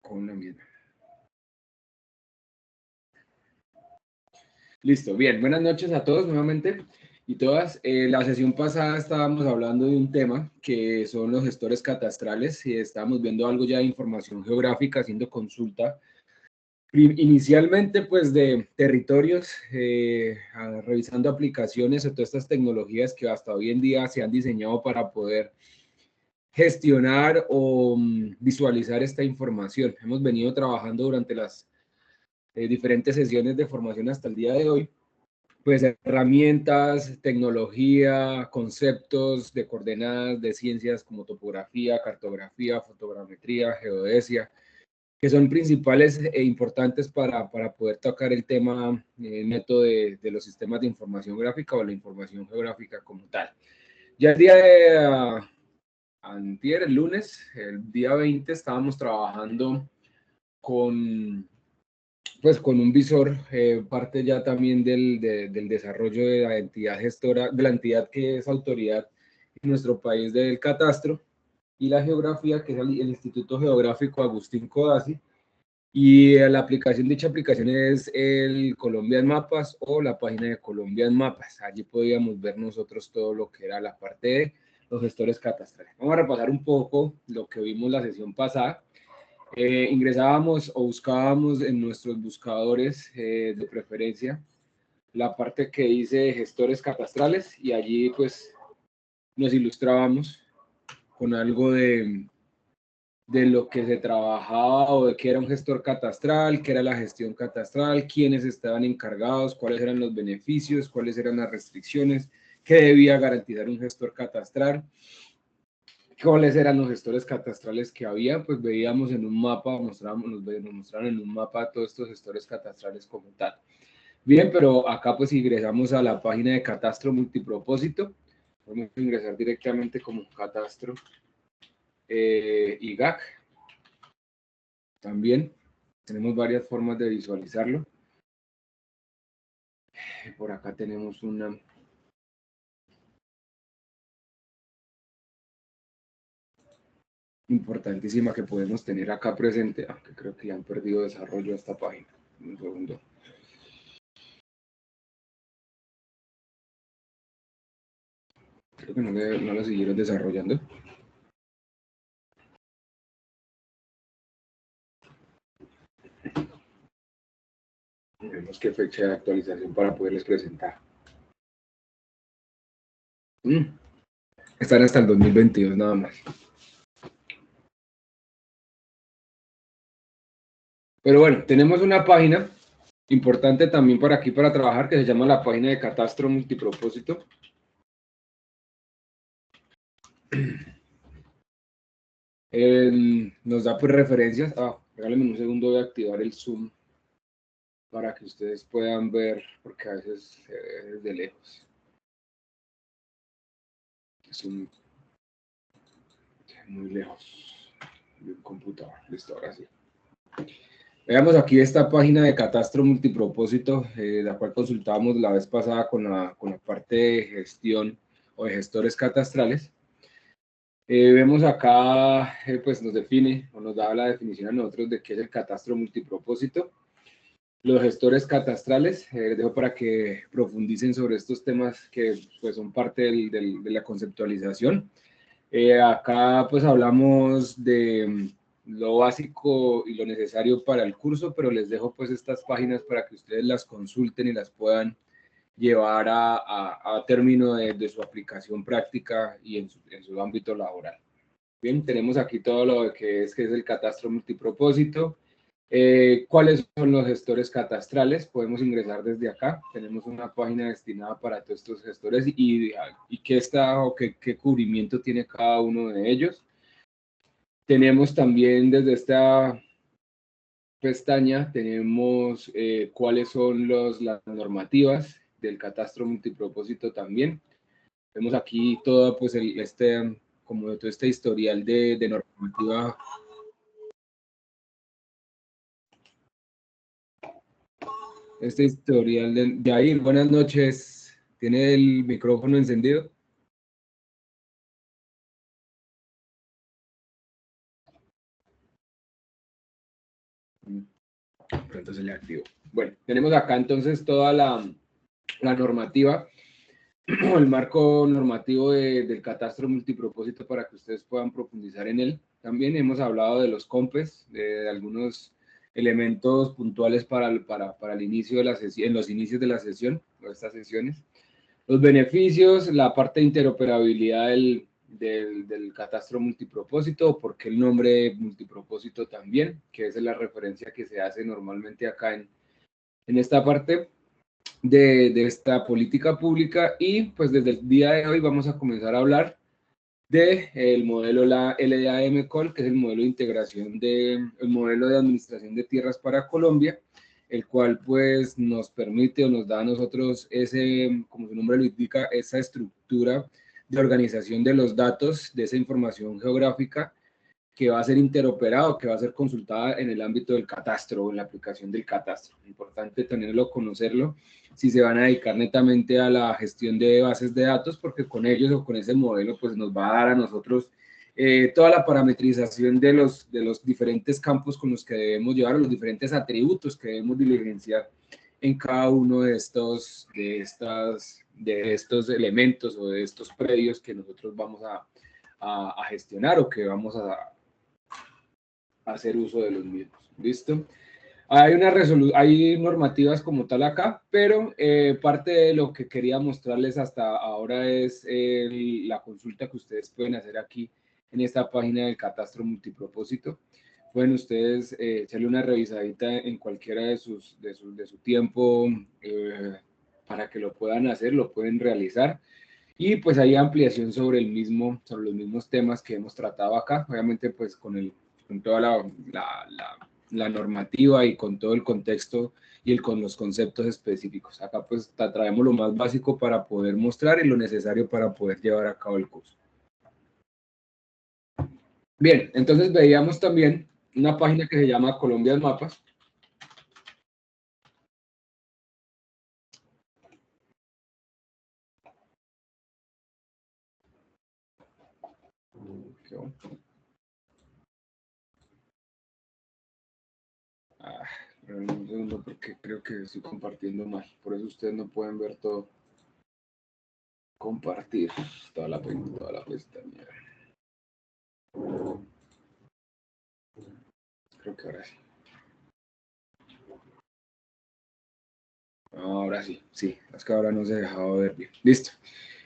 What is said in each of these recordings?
con la misma. Listo, bien. Buenas noches a todos nuevamente y todas. La sesión pasada estábamos hablando de un tema que son los gestores catastrales y estábamos viendo algo ya de información geográfica, haciendo consulta. Inicialmente, pues, de territorios, revisando aplicaciones o todas estas tecnologías que hasta hoy en día se han diseñado para poder gestionar o visualizar esta información. Hemos venido trabajando durante las diferentes sesiones de formación hasta el día de hoy, pues herramientas, tecnología, conceptos de coordenadas de ciencias como topografía, cartografía, fotogrametría, geodesia, que son principales e importantes para poder tocar el tema neto de los sistemas de información gráfica o la información geográfica como tal. Ya el día de antier, el lunes, el día 20, estábamos trabajando con, pues, con un visor, parte ya también del desarrollo de la entidad gestora, de la entidad que es autoridad en nuestro país del catastro y la geografía, que es el Instituto Geográfico Agustín Codazzi. Y la aplicación, dicha aplicación es el Colombian Mapas o la página de Colombian Mapas. Allí podíamos ver nosotros todo lo que era la parte de los gestores catastrales. Vamos a repasar un poco lo que vimos la sesión pasada. Ingresábamos o buscábamos en nuestros buscadores de preferencia la parte que dice gestores catastrales y allí pues nos ilustrábamos con algo de lo que se trabajaba o de qué era un gestor catastral, qué era la gestión catastral, quiénes estaban encargados, cuáles eran los beneficios, cuáles eran las restricciones, qué debía garantizar un gestor catastral, cuáles eran los gestores catastrales que había. Pues veíamos en un mapa, nos mostraron en un mapa todos estos gestores catastrales como tal. Bien, pero acá pues ingresamos a la página de Catastro Multipropósito, podemos ingresar directamente como Catastro IGAC. También tenemos varias formas de visualizarlo. Por acá tenemos una importantísima que podemos tener acá presente, aunque creo que ya han perdido desarrollo esta página. Un segundo. Creo que no la siguieron desarrollando. Vemos qué fecha de actualización para poderles presentar. Están hasta el 2022 nada más. Pero bueno, tenemos una página importante también para aquí para trabajar que se llama la página de Catastro Multipropósito. Nos da pues referencias. Regálenme un segundo, voy a activar el Zoom para que ustedes puedan ver, porque a veces se ve desde lejos. Es muy lejos del computador. Listo, ahora sí. Veamos aquí esta página de Catastro Multipropósito, la cual consultábamos la vez pasada con la parte de gestión o de gestores catastrales. Vemos acá, pues nos define o nos da la definición a nosotros de qué es el catastro multipropósito. Los gestores catastrales, les dejo para que profundicen sobre estos temas que pues son parte de la conceptualización. Acá pues hablamos de lo básico y lo necesario para el curso, pero les dejo pues estas páginas para que ustedes las consulten y las puedan llevar a término de su aplicación práctica y en su ámbito laboral. Bien, tenemos aquí todo lo que es el catastro multipropósito. ¿Cuáles son los gestores catastrales? Podemos ingresar desde acá. Tenemos una página destinada para todos estos gestores y qué está o qué cubrimiento tiene cada uno de ellos. Tenemos también desde esta pestaña, tenemos cuáles son las normativas del catastro multipropósito también. Vemos aquí todo pues como todo este historial de normativa. Este historial de Jair, buenas noches. ¿Tiene el micrófono encendido? Pronto se le activó. Bueno, tenemos acá entonces toda la normativa, el marco normativo del catastro multipropósito para que ustedes puedan profundizar en él. También hemos hablado de los COMPES, de algunos elementos puntuales para el inicio de la sesión, en los inicios de la sesión, o estas sesiones. Los beneficios, la parte de interoperabilidad del catastro multipropósito, porque el nombre multipropósito también, que esa es la referencia que se hace normalmente acá en esta parte de esta política pública. Y pues desde el día de hoy vamos a comenzar a hablar del modelo la LDAM-COL, que es el modelo de integración el modelo de administración de tierras para Colombia, el cual pues nos permite o nos da a nosotros ese, como su nombre lo indica, esa estructura de organización de los datos, de esa información geográfica que va a ser interoperado, que va a ser consultada en el ámbito del catastro o en la aplicación del catastro. Importante tenerlo, conocerlo, si se van a dedicar netamente a la gestión de bases de datos, porque con ellos o con ese modelo pues nos va a dar a nosotros toda la parametrización de los diferentes campos con los que debemos llevar, los diferentes atributos que debemos diligenciar en cada uno de estos elementos o de estos predios que nosotros vamos a gestionar o que vamos a hacer uso de los mismos. ¿Listo? Hay normativas como tal acá, pero parte de lo que quería mostrarles hasta ahora es la consulta que ustedes pueden hacer aquí en esta página del catastro multipropósito. Pueden ustedes echarle una revisadita en cualquiera de su tiempo para que lo puedan hacer, lo pueden realizar. Y pues hay ampliación sobre los mismos temas que hemos tratado acá, obviamente pues con toda la normativa y con todo el contexto y con los conceptos específicos. Acá pues traemos lo más básico para poder mostrar y lo necesario para poder llevar a cabo el curso. Bien, entonces veíamos también una página que se llama Colombia Mapas. Un segundo porque creo que estoy compartiendo mal, por eso ustedes no pueden ver todo. Compartir toda la pestaña. Creo que ahora sí. Ahora sí, sí, es que ahora no se dejaba ver bien. Listo.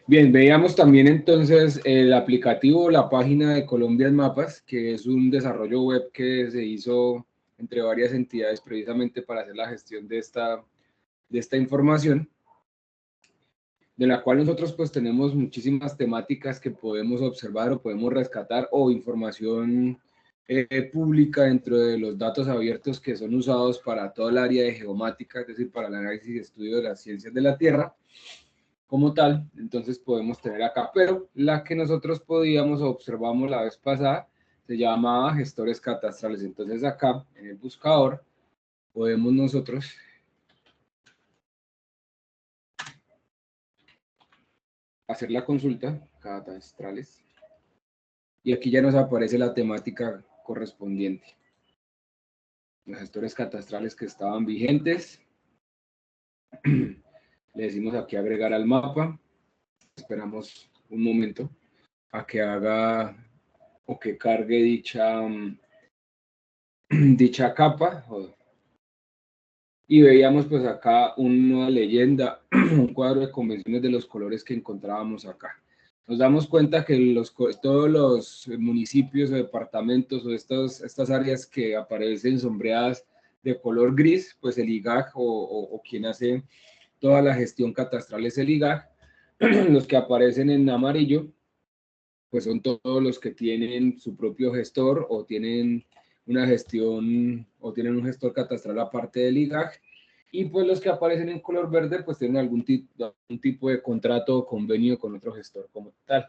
Bien, veíamos también entonces el aplicativo, la página de Colombia Mapas, que es un desarrollo web que se hizo entre varias entidades precisamente para hacer la gestión de esta información, de la cual nosotros pues tenemos muchísimas temáticas que podemos observar o podemos rescatar, o información pública dentro de los datos abiertos que son usados para todo el área de geomática, es decir, para el análisis y estudio de las ciencias de la Tierra como tal. Entonces podemos tener acá, pero la que nosotros podíamos o observamos la vez pasada se llamaba gestores catastrales. Entonces acá en el buscador podemos nosotros hacer la consulta catastrales y aquí ya nos aparece la temática correspondiente. Los gestores catastrales que estaban vigentes. Le decimos aquí agregar al mapa. Esperamos un momento a que haga o que cargue dicha capa. Y veíamos pues acá una leyenda, un cuadro de convenciones de los colores que encontrábamos acá. Nos damos cuenta que todos los municipios o departamentos o estas áreas que aparecen sombreadas de color gris, pues el IGAC o quien hace toda la gestión catastral es el IGAC. Los que aparecen en amarillo, pues son todos los que tienen su propio gestor o tienen una gestión o tienen un gestor catastral aparte del IGAC. Y pues los que aparecen en color verde, pues tienen algún tipo de contrato o convenio con otro gestor como tal.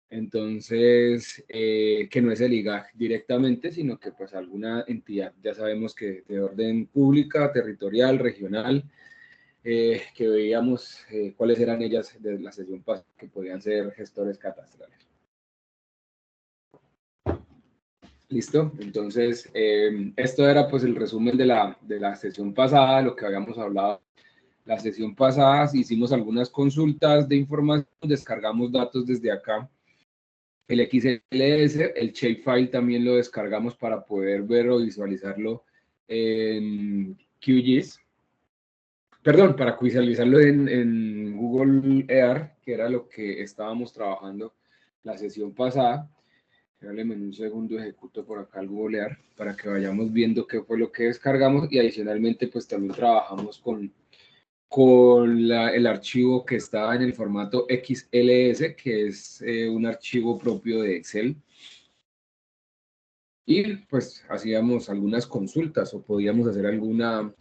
Entonces, que no es el IGAC directamente, sino que pues alguna entidad, ya sabemos que de orden pública, territorial, regional, que veíamos cuáles eran ellas de la sesión pasada, que podían ser gestores catastrales. ¿Listo? Entonces, esto era pues el resumen de la sesión pasada, lo que habíamos hablado. La sesión pasada hicimos algunas consultas de información, descargamos datos desde acá. El XLS, el shapefile también lo descargamos para poder ver o visualizarlo en QGIS. Perdón, para visualizarlo en Google Earth, que era lo que estábamos trabajando la sesión pasada. Regáleme un segundo, ejecuto por acá el Google Earth para que vayamos viendo qué fue lo que descargamos y adicionalmente pues también trabajamos con el archivo que está en el formato XLS, que es un archivo propio de Excel. Y pues hacíamos algunas consultas o podíamos hacer alguna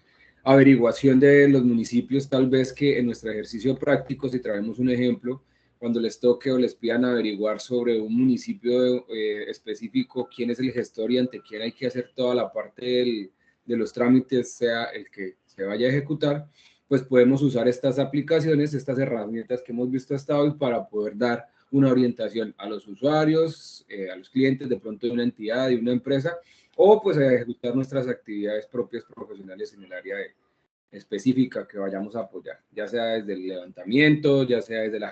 averiguación de los municipios, tal vez que en nuestro ejercicio práctico, si traemos un ejemplo, cuando les toque o les pidan averiguar sobre un municipio específico, quién es el gestor y ante quién hay que hacer toda la parte de los trámites, sea el que se vaya a ejecutar, pues podemos usar estas aplicaciones, estas herramientas que hemos visto hasta hoy para poder dar una orientación a los usuarios, a los clientes de pronto de una entidad, de una empresa, o pues a ejecutar nuestras actividades propias profesionales en el área específica que vayamos a apoyar, ya sea desde el levantamiento, ya sea desde la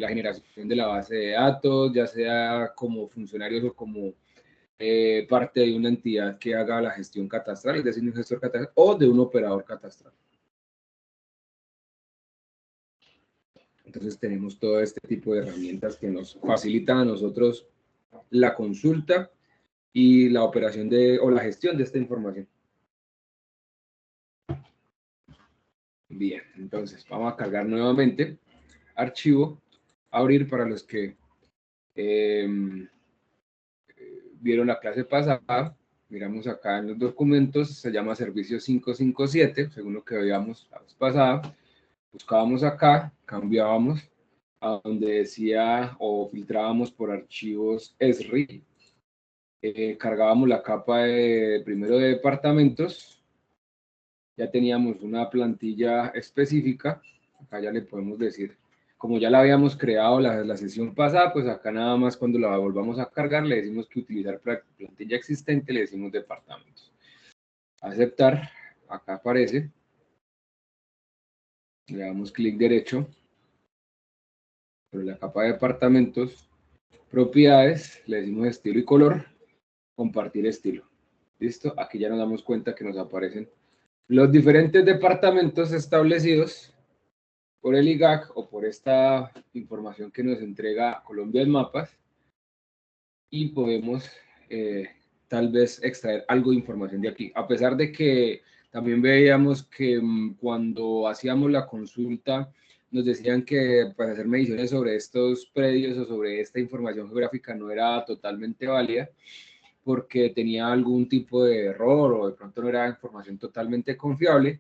generación de la base de datos, ya sea como funcionarios o como parte de una entidad que haga la gestión catastral, es decir, un gestor catastral o de un operador catastral. Entonces tenemos todo este tipo de herramientas que nos facilitan a nosotros la consulta y la operación o la gestión de esta información. Bien, entonces vamos a cargar nuevamente archivo, abrir para los que vieron la clase pasada. Miramos acá en los documentos, se llama servicio 557, según lo que veíamos la vez pasada. Buscábamos acá, cambiábamos a donde decía o filtrábamos por archivos ESRI. Cargábamos la capa primero de departamentos, ya teníamos una plantilla específica, acá ya le podemos decir, como ya la habíamos creado la sesión pasada, pues acá nada más cuando la volvamos a cargar le decimos que utilizar plantilla existente, le decimos departamentos. Aceptar, acá aparece, le damos clic derecho, sobre la capa de departamentos, propiedades, le decimos estilo y color, compartir estilo. ¿Listo? Aquí ya nos damos cuenta que nos aparecen los diferentes departamentos establecidos por el IGAC o por esta información que nos entrega Colombia en Mapas y podemos tal vez extraer algo de información de aquí. A pesar de que también veíamos que cuando hacíamos la consulta nos decían que para hacer mediciones sobre estos predios o sobre esta información geográfica no era totalmente válida, porque tenía algún tipo de error o de pronto no era información totalmente confiable,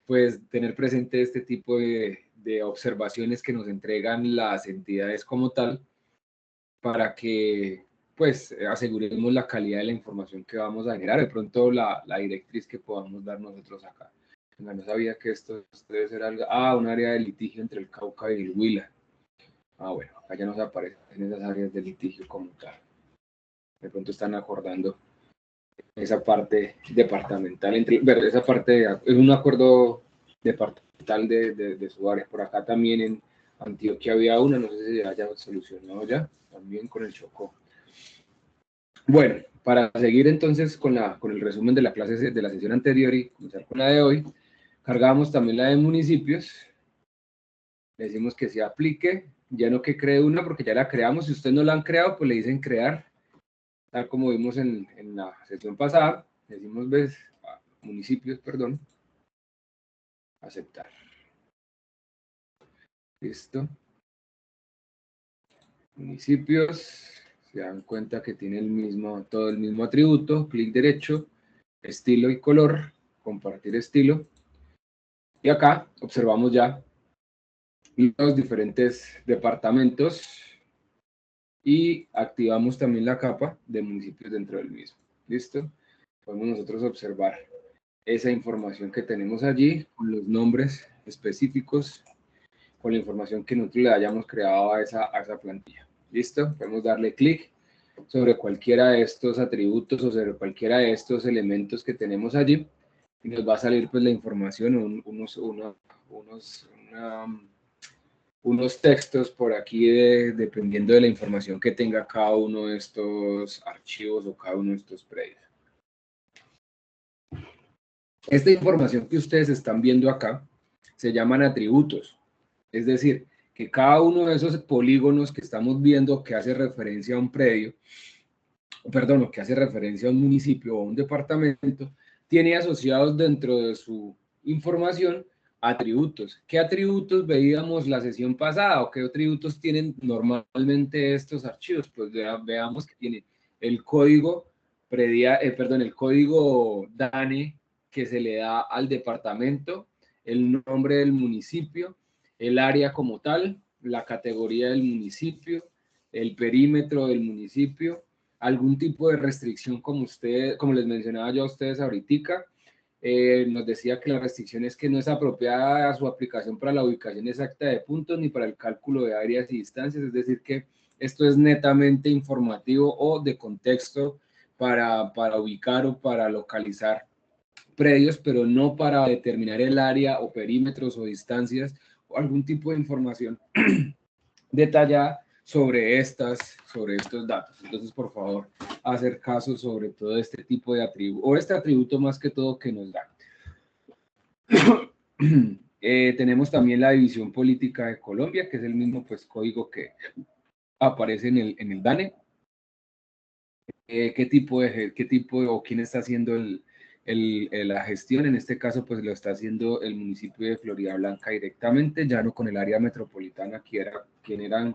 pues tener presente este tipo de observaciones que nos entregan las entidades como tal para que pues aseguremos la calidad de la información que vamos a generar, de pronto la directriz que podamos dar nosotros acá. No sabía que esto debe ser algo, un área de litigio entre el Cauca y el Huila. Bueno, acá ya nos aparecen esas áreas de litigio como tal. De pronto están acordando esa parte departamental, esa parte es un acuerdo departamental de su área. Por acá también en Antioquia había una, no sé si se haya solucionado ya, también con el Chocó. Bueno, para seguir entonces con el resumen de la clase de la sesión anterior y comenzar con la de hoy, cargamos también la de municipios, le decimos que se aplique, ya no que cree una porque ya la creamos, si ustedes no la han creado, pues le dicen crear, tal como vimos en la sesión pasada, decimos municipios, perdón, aceptar. Listo. Municipios, se dan cuenta que tiene todo el mismo atributo, clic derecho, estilo y color, compartir estilo. Y acá observamos ya los diferentes departamentos y activamos también la capa de municipios dentro del mismo. ¿Listo? Podemos nosotros observar esa información que tenemos allí con los nombres específicos, con la información que nosotros le hayamos creado a esa plantilla. ¿Listo? Podemos darle clic sobre cualquiera de estos atributos o sobre cualquiera de estos elementos que tenemos allí, y nos va a salir pues la información, unos textos por aquí dependiendo de la información que tenga cada uno de estos archivos o cada uno de estos predios. Esta información que ustedes están viendo acá se llaman atributos, es decir, que cada uno de esos polígonos que estamos viendo que hace referencia a un predio, perdón, que hace referencia a un municipio o a un departamento, tiene asociados dentro de su información atributos. ¿Qué atributos veíamos la sesión pasada o qué atributos tienen normalmente estos archivos? Pues veamos que tiene el código el código DANE que se le da al departamento, el nombre del municipio, el área como tal, la categoría del municipio, el perímetro del municipio, algún tipo de restricción como les mencionaba yo a ustedes ahorita. Nos decía que la restricción es que no es apropiada a su aplicación para la ubicación exacta de puntos ni para el cálculo de áreas y distancias, es decir que esto es netamente informativo o de contexto para ubicar o para localizar predios, pero no para determinar el área o perímetros o distancias o algún tipo de información detallada sobre estos datos. Entonces, por favor, hacer caso sobre todo este tipo de atributo, o este atributo más que todo que nos da. Tenemos también la división política de Colombia, que es el mismo pues, código que aparece en el DANE. ¿Qué tipo o quién está haciendo la gestión? En este caso, pues lo está haciendo el municipio de Floridablanca directamente, ya no con el área metropolitana,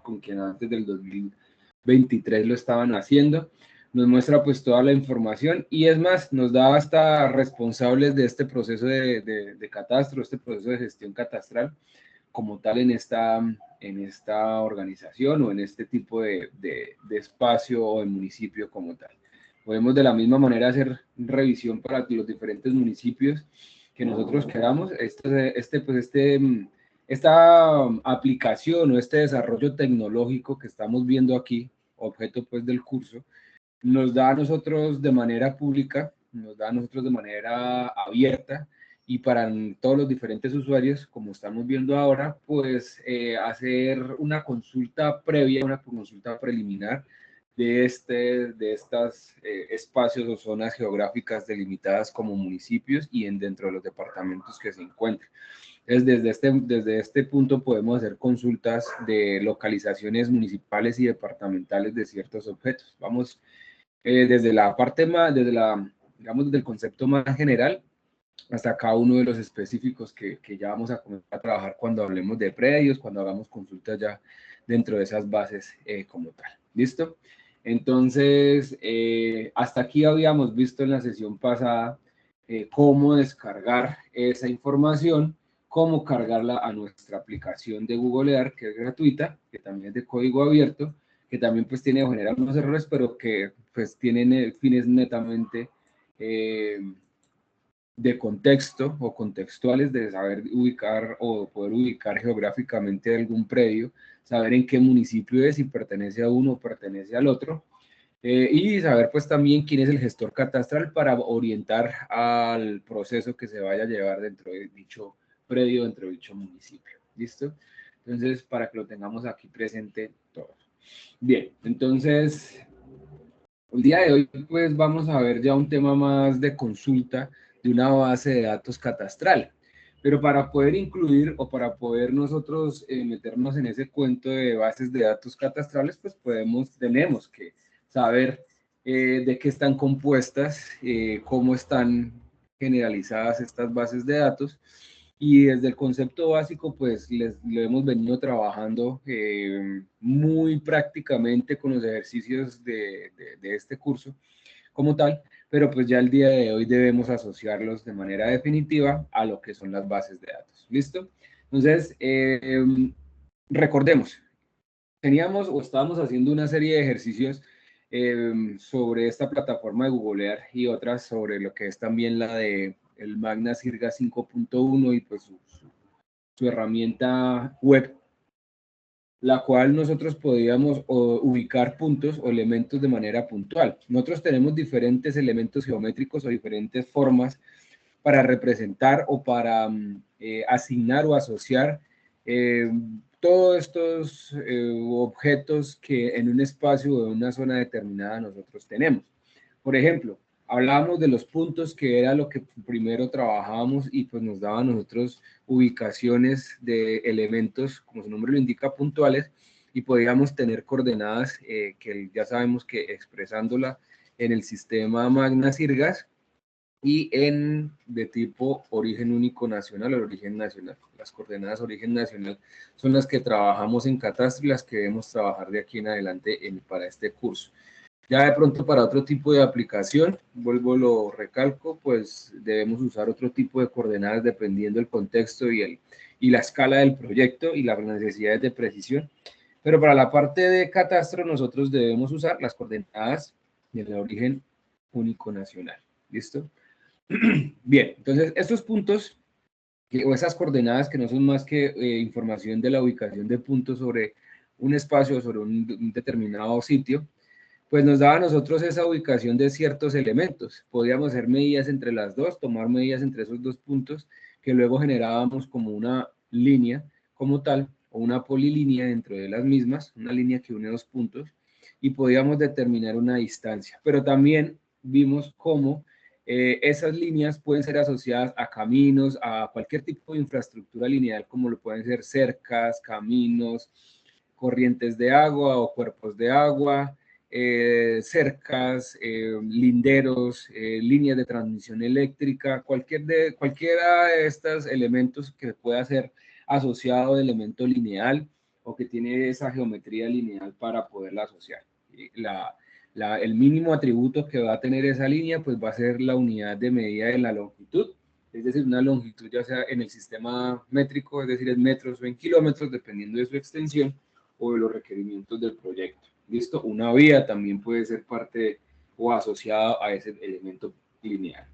con quien antes del 2023 lo estaban haciendo. Nos muestra pues toda la información y es más, nos da hasta responsables de este proceso de catastro, este proceso de gestión catastral como tal en esta organización o en este tipo de espacio o de municipio como tal. Podemos de la misma manera hacer revisión para los diferentes municipios que nosotros queramos. Esta aplicación o este desarrollo tecnológico que estamos viendo aquí, objeto pues del curso, nos da a nosotros de manera pública, nos da a nosotros de manera abierta y para todos los diferentes usuarios, como estamos viendo ahora, pues hacer una consulta previa, una consulta preliminar de estos espacios o zonas geográficas delimitadas como municipios y dentro de los departamentos que se encuentran. Entonces, desde este punto podemos hacer consultas de localizaciones municipales y departamentales de ciertos objetos. Vamos desde la parte más, digamos, desde el concepto más general hasta cada uno de los específicos que ya vamos a comenzar a trabajar cuando hablemos de predios, cuando hagamos consultas ya dentro de esas bases como tal. ¿Listo? Entonces, hasta aquí habíamos visto en la sesión pasada cómo descargar esa información, cómo cargarla a nuestra aplicación de Google Earth, que es gratuita, que también es de código abierto, que también pues tiene o genera unos errores, pero que pues tienen fines netamente de contexto o contextuales, de saber ubicar o poder ubicar geográficamente algún predio, saber en qué municipio es, si pertenece a uno o pertenece al otro, y saber pues también quién es el gestor catastral para orientar al proceso que se vaya a llevar dentro de dicho predio, dentro de dicho municipio. ¿Listo? Entonces, para que lo tengamos aquí presente todos. Bien, entonces, el día de hoy pues vamos a ver ya un tema más de consulta de una base de datos catastral. Pero para poder incluir o para poder nosotros meternos en ese cuento de bases de datos catastrales, pues tenemos que saber de qué están compuestas, cómo están generalizadas estas bases de datos. Y desde el concepto básico, pues lo hemos venido trabajando muy prácticamente con los ejercicios de este curso como tal, pero pues ya el día de hoy debemos asociarlos de manera definitiva a lo que son las bases de datos. ¿Listo? Entonces, recordemos, teníamos o estábamos haciendo una serie de ejercicios sobre esta plataforma de Googlear y otras sobre lo que es también la de el Magna Sirga 5.1 y pues su herramienta web la cual nosotros podíamos ubicar puntos o elementos de manera puntual. Nosotros tenemos diferentes elementos geométricos o diferentes formas para representar o para asignar o asociar eh, todos estos objetos que en un espacio o en una zona determinada nosotros tenemos. Por ejemplo, hablábamos de los puntos, que era lo que primero trabajábamos y pues nos daba a nosotros ubicaciones de elementos, como su nombre lo indica, puntuales, y podíamos tener coordenadas que ya sabemos que expresándola en el sistema Magna-Sirgas y de tipo origen único nacional o origen nacional. Las coordenadas origen nacional son las que trabajamos en catastro y las que debemos trabajar de aquí en adelante para este curso. Ya de pronto para otro tipo de aplicación, vuelvo lo recalco, pues debemos usar otro tipo de coordenadas dependiendo del contexto y la escala del proyecto y las necesidades de precisión. Pero para la parte de catastro nosotros debemos usar las coordenadas del origen único nacional. ¿Listo? Bien, entonces estos puntos o esas coordenadas que no son más que información de la ubicación de puntos sobre un espacio, sobre un determinado sitio, pues nos daba a nosotros esa ubicación de ciertos elementos. Podíamos hacer medidas entre las dos, tomar medidas entre esos dos puntos, que luego generábamos como una línea como tal, o una polilínea dentro de las mismas, una línea que une dos puntos, y podíamos determinar una distancia. Pero también vimos cómo esas líneas pueden ser asociadas a caminos, a cualquier tipo de infraestructura lineal, como lo pueden ser cercas, caminos, corrientes de agua o cuerpos de agua, cercas, linderos, líneas de transmisión eléctrica, cualquiera de estos elementos que pueda ser asociado de elemento lineal o que tiene esa geometría lineal para poderla asociar. El mínimo atributo que va a tener esa línea pues va a ser la unidad de medida de la longitud, es decir, una longitud ya sea en el sistema métrico, es decir, en metros o en kilómetros, dependiendo de su extensión o de los requerimientos del proyecto. ¿Listo? Una vía también puede ser parte o asociada a ese elemento lineal.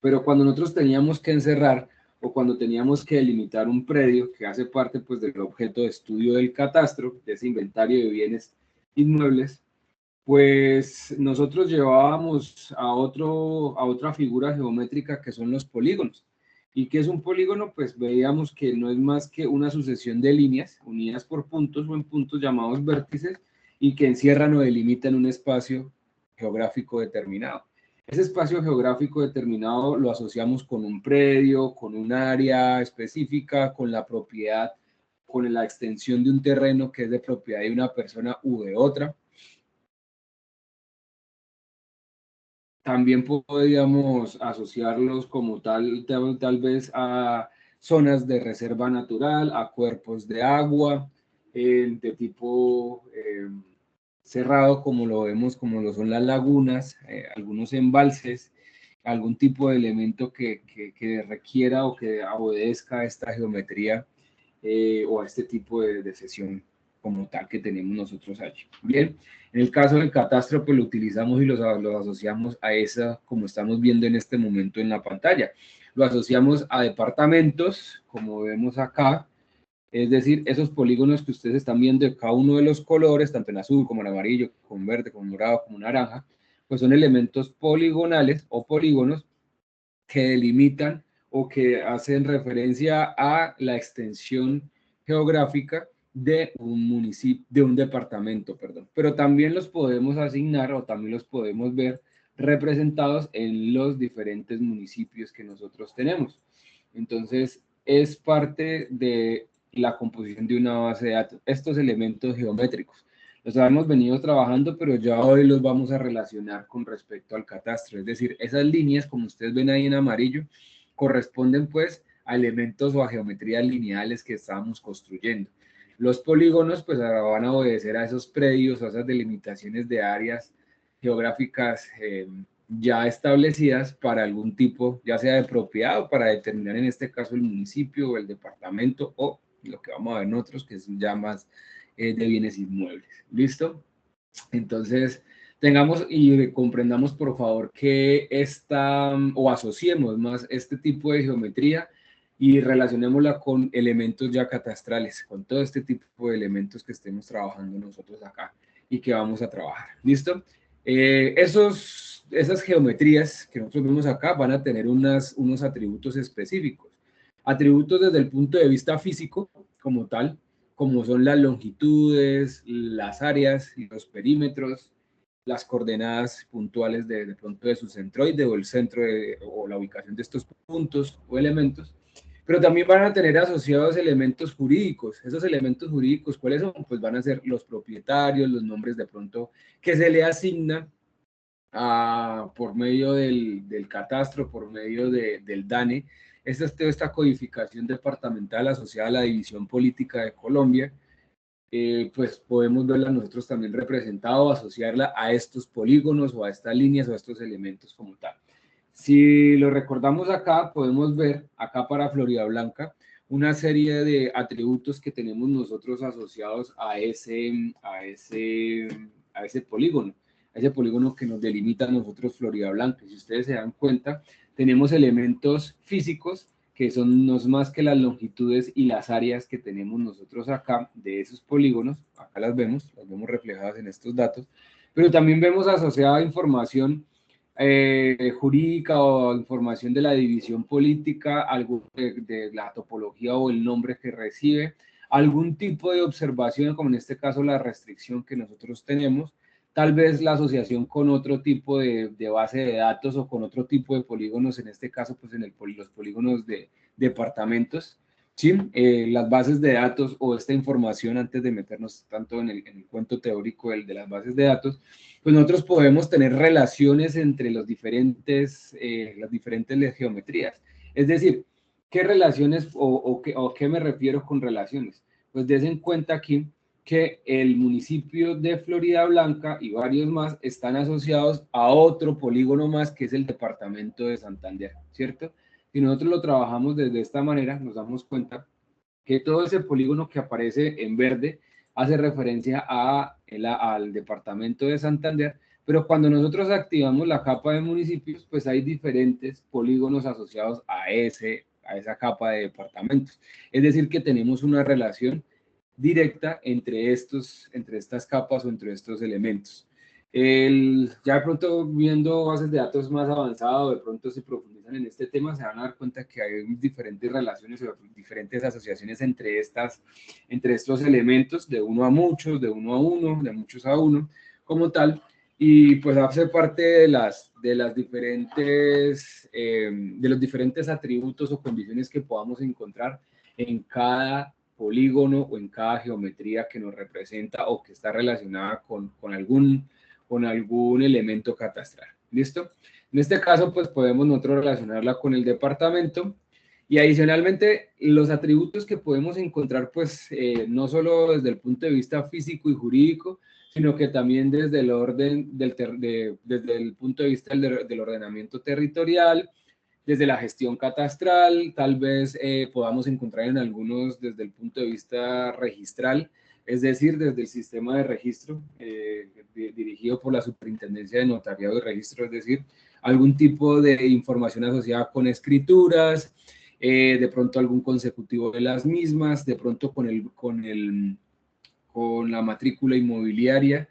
Pero cuando nosotros teníamos que encerrar o cuando teníamos que delimitar un predio que hace parte pues del objeto de estudio del catastro, de ese inventario de bienes inmuebles, pues nosotros llevábamos a otra figura geométrica que son los polígonos. ¿Y qué es un polígono? Pues veíamos que no es más que una sucesión de líneas unidas por puntos o en puntos llamados vértices y que encierran o delimitan un espacio geográfico determinado. Ese espacio geográfico determinado lo asociamos con un predio, con un área específica, con la propiedad, con la extensión de un terreno que es de propiedad de una persona u de otra. También podríamos asociarlos como tal vez a zonas de reserva natural, a cuerpos de agua, de tipo cerrado, como lo vemos, como lo son las lagunas, algunos embalses, algún tipo de elemento que requiera o que obedezca a esta geometría o a este tipo de sesión como tal que tenemos nosotros allí. Bien, en el caso del catastro, pues lo utilizamos y los asociamos a esa, como estamos viendo en este momento en la pantalla. Lo asociamos a departamentos, como vemos acá, es decir, esos polígonos que ustedes están viendo de cada uno de los colores, tanto en azul como en amarillo, como en verde, como en morado, como en naranja, pues son elementos poligonales o polígonos que delimitan o que hacen referencia a la extensión geográfica de un municipio, de un departamento, perdón. Pero también los podemos asignar o también los podemos ver representados en los diferentes municipios que nosotros tenemos. Entonces, es parte de la composición de una base de datos, estos elementos geométricos. Los hemos venido trabajando, pero ya hoy los vamos a relacionar con respecto al catastro. Es decir, esas líneas, como ustedes ven ahí en amarillo, corresponden pues a elementos o a geometrías lineales que estábamos construyendo. Los polígonos pues van a obedecer a esos predios, a esas delimitaciones de áreas geográficas ya establecidas para algún tipo, ya sea de propiedad o para determinar en este caso el municipio o el departamento o lo que vamos a ver en otros que son ya más de bienes inmuebles. ¿Listo? Entonces, tengamos y comprendamos por favor que esta, o asociemos más este tipo de geometría y relacionémosla con elementos ya catastrales, con todo este tipo de elementos que estemos trabajando nosotros acá y que vamos a trabajar. ¿Listo? Esas geometrías que nosotros vemos acá van a tener unos atributos específicos. Atributos desde el punto de vista físico, como tal, como son las longitudes, las áreas y los perímetros, las coordenadas puntuales de pronto de su centroide o el centro o la ubicación de estos puntos o elementos, pero también van a tener asociados elementos jurídicos. Esos elementos jurídicos, ¿cuáles son? Pues van a ser los propietarios, los nombres de pronto que se le asigna por medio del catastro, por medio del DANE. Esta es toda esta codificación departamental asociada a la división política de Colombia. Pues podemos verla nosotros también representada o asociarla a estos polígonos o a estas líneas o a estos elementos como tal. Si lo recordamos acá, podemos ver acá para Florida Blanca una serie de atributos que tenemos nosotros asociados a ese polígono, a ese polígono que nos delimita a nosotros Florida Blanca. Si ustedes se dan cuenta, tenemos elementos físicos que son no más que las longitudes y las áreas que tenemos nosotros acá de esos polígonos. Acá las vemos reflejadas en estos datos, pero también vemos asociada información jurídica o información de la división política, algo de la topología o el nombre que recibe, algún tipo de observación, como en este caso la restricción que nosotros tenemos, tal vez la asociación con otro tipo de base de datos o con otro tipo de polígonos, en este caso pues en los polígonos de departamentos, ¿sí? Las bases de datos o esta información, antes de meternos tanto en el cuento teórico de las bases de datos, pues nosotros podemos tener relaciones entre las diferentes geometrías. Es decir, ¿qué relaciones o qué me refiero con relaciones? Pues des en cuenta aquí que el municipio de Florida Blanca y varios más están asociados a otro polígono más que es el departamento de Santander, ¿cierto? Si nosotros lo trabajamos desde esta manera, nos damos cuenta que todo ese polígono que aparece en verde hace referencia al departamento de Santander, pero cuando nosotros activamos la capa de municipios, pues hay diferentes polígonos asociados a esa capa de departamentos. Es decir, que tenemos una relación directa entre estas capas o entre estos elementos. Ya de pronto viendo bases de datos más avanzadas, de pronto se profundizan en este tema, se van a dar cuenta que hay diferentes relaciones o diferentes asociaciones entre estos elementos, de uno a muchos, de uno a uno, de muchos a uno, como tal, y pues hace parte de los diferentes atributos o condiciones que podamos encontrar en cada polígono o en cada geometría que nos representa o que está relacionada con algún elemento catastral. ¿Listo? En este caso, pues podemos nosotros relacionarla con el departamento y adicionalmente los atributos que podemos encontrar, pues no solo desde el punto de vista físico y jurídico, sino que también desde el orden desde el punto de vista del ordenamiento territorial, desde la gestión catastral, tal vez podamos encontrar en algunos desde el punto de vista registral, es decir, desde el sistema de registro dirigido por la Superintendencia de Notariado y Registro, es decir, algún tipo de información asociada con escrituras, de pronto algún consecutivo de las mismas, de pronto con la matrícula inmobiliaria,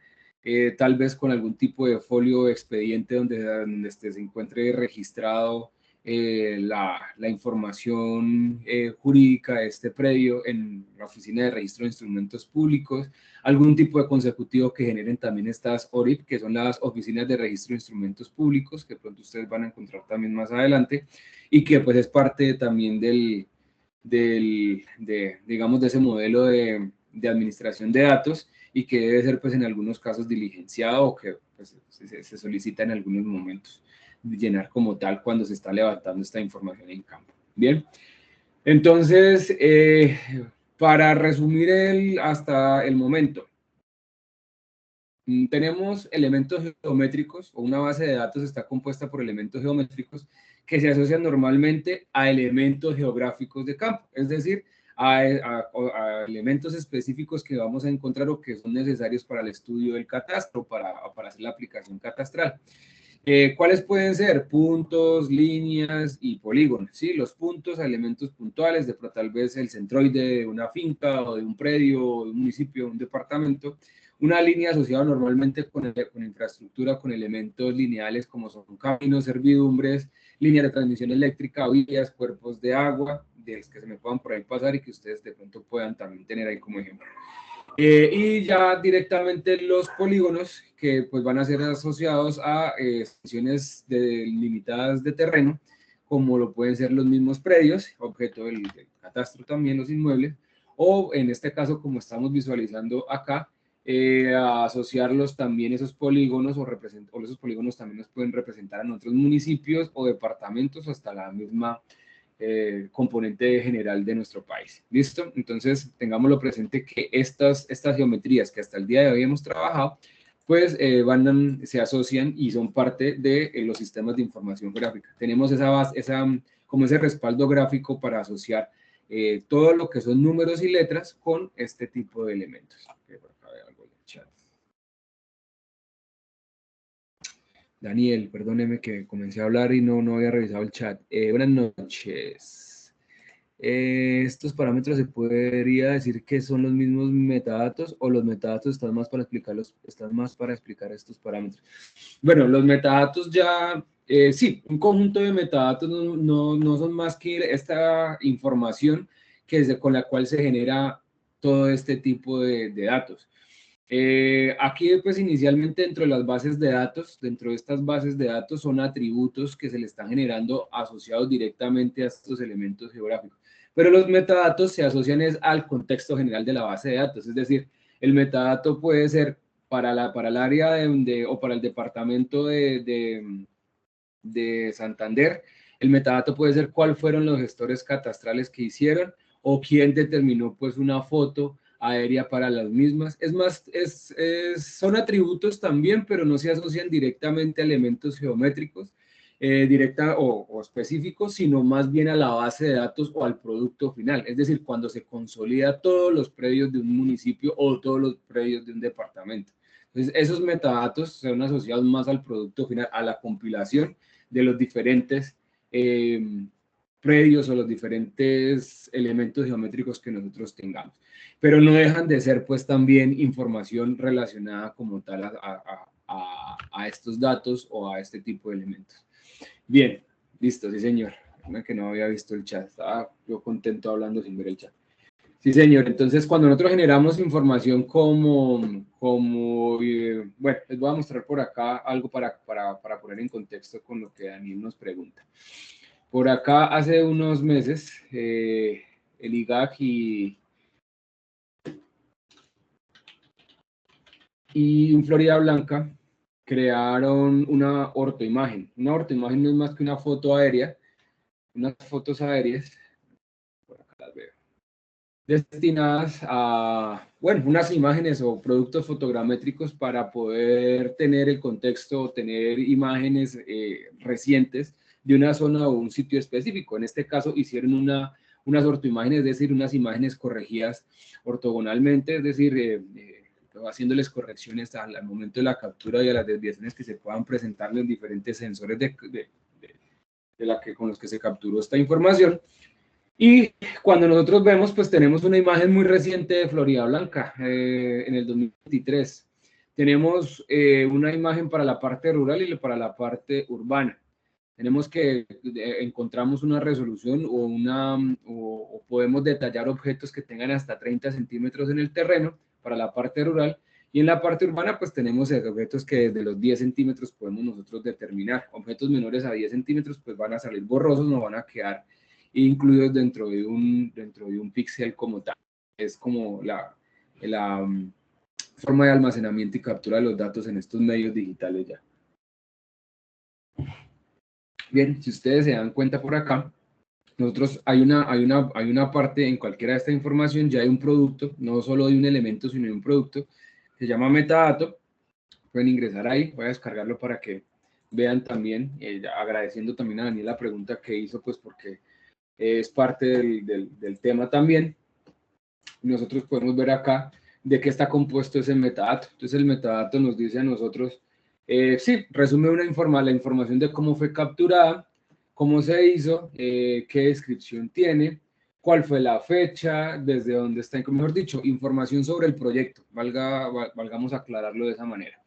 tal vez con algún tipo de folio o expediente donde se encuentre registrado la información jurídica de este predio en la Oficina de Registro de Instrumentos Públicos, algún tipo de consecutivo que generen también estas ORIP, que son las Oficinas de Registro de Instrumentos Públicos, que pronto ustedes van a encontrar también más adelante, y que pues es parte también digamos, de ese modelo de administración de datos y que debe ser pues en algunos casos diligenciado o que pues, se solicita en algunos momentos llenar como tal cuando se está levantando esta información en campo. Bien, entonces, para resumir hasta el momento, tenemos elementos geométricos o una base de datos está compuesta por elementos geométricos que se asocian normalmente a elementos geográficos de campo, es decir, a elementos específicos que vamos a encontrar o que son necesarios para el estudio del catastro, para hacer la aplicación catastral. ¿Cuáles pueden ser? Puntos, líneas y polígonos, ¿sí? Los puntos, elementos puntuales de tal vez el centroide de una finca o de un predio, o de un municipio, de un departamento. Una línea asociada normalmente con infraestructura, con elementos lineales como son caminos, servidumbres, líneas de transmisión eléctrica, vías, cuerpos de agua, de los que se me puedan por ahí pasar y que ustedes de pronto puedan también tener ahí como ejemplo. Y ya directamente los polígonos que pues van a ser asociados a extensiones limitadas de terreno, como lo pueden ser los mismos predios, objeto del catastro también, los inmuebles, o en este caso, como estamos visualizando acá, a asociarlos también esos polígonos o esos polígonos también nos pueden representar en otros municipios o departamentos o hasta la misma componente general de nuestro país. ¿Listo? Entonces, tengámoslo presente que estas geometrías que hasta el día de hoy hemos trabajado, pues se asocian y son parte de los sistemas de información gráfica. Tenemos como ese respaldo gráfico para asociar todo lo que son números y letras con este tipo de elementos. Por acá veo algo en el chat. Daniel, perdóneme que comencé a hablar y no había revisado el chat. Buenas noches. Estos parámetros se podría decir que son los mismos metadatos o los metadatos están más para explicar estos parámetros. Bueno, los metadatos ya, sí, un conjunto de metadatos no son más que esta información con la cual se genera todo este tipo de datos. Aquí, pues, inicialmente dentro de las bases de datos, dentro de estas bases de datos son atributos que se le están generando asociados directamente a estos elementos geográficos. Pero los metadatos se asocian al contexto general de la base de datos, es decir, el metadato puede ser para el área o para el departamento de Santander, el metadato puede ser cuáles fueron los gestores catastrales que hicieron o quién determinó pues una foto aérea para las mismas. Es más, son atributos también, pero no se asocian directamente a elementos geométricos o específicos, sino más bien a la base de datos o al producto final. Es decir, cuando se consolida todos los predios de un municipio o todos los predios de un departamento. Entonces, esos metadatos son asociados más al producto final, a la compilación de los diferentes predios o los diferentes elementos geométricos que nosotros tengamos. Pero no dejan de ser pues también información relacionada como tal a estos datos o a este tipo de elementos. Bien, listo, sí señor. Que no había visto el chat, estaba yo contento hablando sin ver el chat. Sí, señor. Entonces, cuando nosotros generamos información bueno, les voy a mostrar por acá algo para poner en contexto con lo que Daniel nos pregunta. Por acá, hace unos meses, el IGAC y un Florida Blanca crearon una ortoimagen. Una ortoimagen no es más que una foto aérea, unas fotos aéreas, por acá las veo, destinadas a, bueno, unas imágenes o productos fotogramétricos para poder tener el contexto o tener imágenes recientes de una zona o un sitio específico. En este caso hicieron unas ortoimágenes, es decir, unas imágenes corregidas ortogonalmente, es decir, haciéndoles correcciones al momento de la captura y a las desviaciones que se puedan presentar en diferentes sensores con los que se capturó esta información. Y cuando nosotros vemos, pues tenemos una imagen muy reciente de Florida Blanca, en el 2023. Tenemos una imagen para la parte rural y para la parte urbana. Tenemos que encontramos una resolución o podemos detallar objetos que tengan hasta 30 centímetros en el terreno para la parte rural. Y en la parte urbana, pues tenemos objetos que desde los 10 centímetros podemos nosotros determinar. Objetos menores a 10 centímetros, pues van a salir borrosos, no van a quedar incluidos dentro de un píxel como tal. Es como la forma de almacenamiento y captura de los datos en estos medios digitales ya. Bien, si ustedes se dan cuenta por acá, nosotros hay una parte en cualquiera de esta información, ya hay un producto, no solo de un elemento, sino de un producto, se llama metadato. Pueden ingresar ahí, voy a descargarlo para que vean también, agradeciendo también a Daniel la pregunta que hizo, pues porque es parte del tema también. Nosotros podemos ver acá de qué está compuesto ese metadato. Entonces el metadato nos dice a nosotros Sí, resume la información de cómo fue capturada, cómo se hizo, qué descripción tiene, cuál fue la fecha, desde dónde está, mejor dicho, información sobre el proyecto, valgamos aclararlo de esa manera.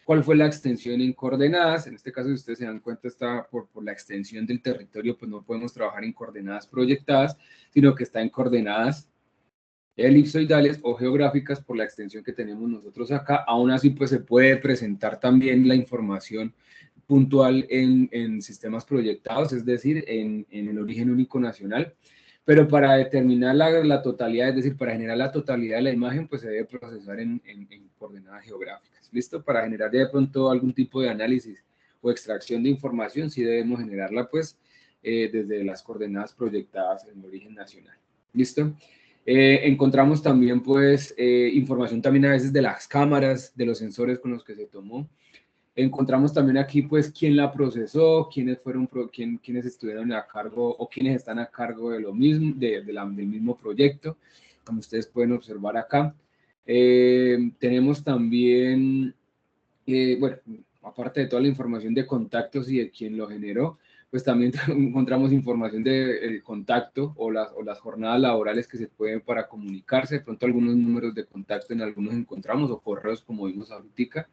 ¿Cuál fue la extensión en coordenadas? En este caso, si ustedes se dan cuenta, está por la extensión del territorio, pues no podemos trabajar en coordenadas proyectadas, sino que está en coordenadas elipsoidales o geográficas por la extensión que tenemos nosotros acá. Aún así, pues se puede presentar también la información puntual en sistemas proyectados, es decir, en el origen único nacional. Pero para determinar la totalidad, es decir, para generar la totalidad de la imagen, pues se debe procesar en coordenadas geográficas. ¿Listo? Para generar de pronto algún tipo de análisis o extracción de información, sí debemos generarla, pues, desde las coordenadas proyectadas en el origen nacional. ¿Listo? Encontramos también, pues, información también a veces de las cámaras, de los sensores con los que se tomó. Encontramos también aquí, pues, quién la procesó, quiénes estuvieron a cargo o quiénes están a cargo de lo mismo, del mismo proyecto, como ustedes pueden observar acá. Tenemos también, bueno, aparte de toda la información de contactos y de quién lo generó, pues también encontramos información del contacto o las jornadas laborales que se pueden para comunicarse. De pronto algunos números de contacto en algunos encontramos o correos como vimos ahorita.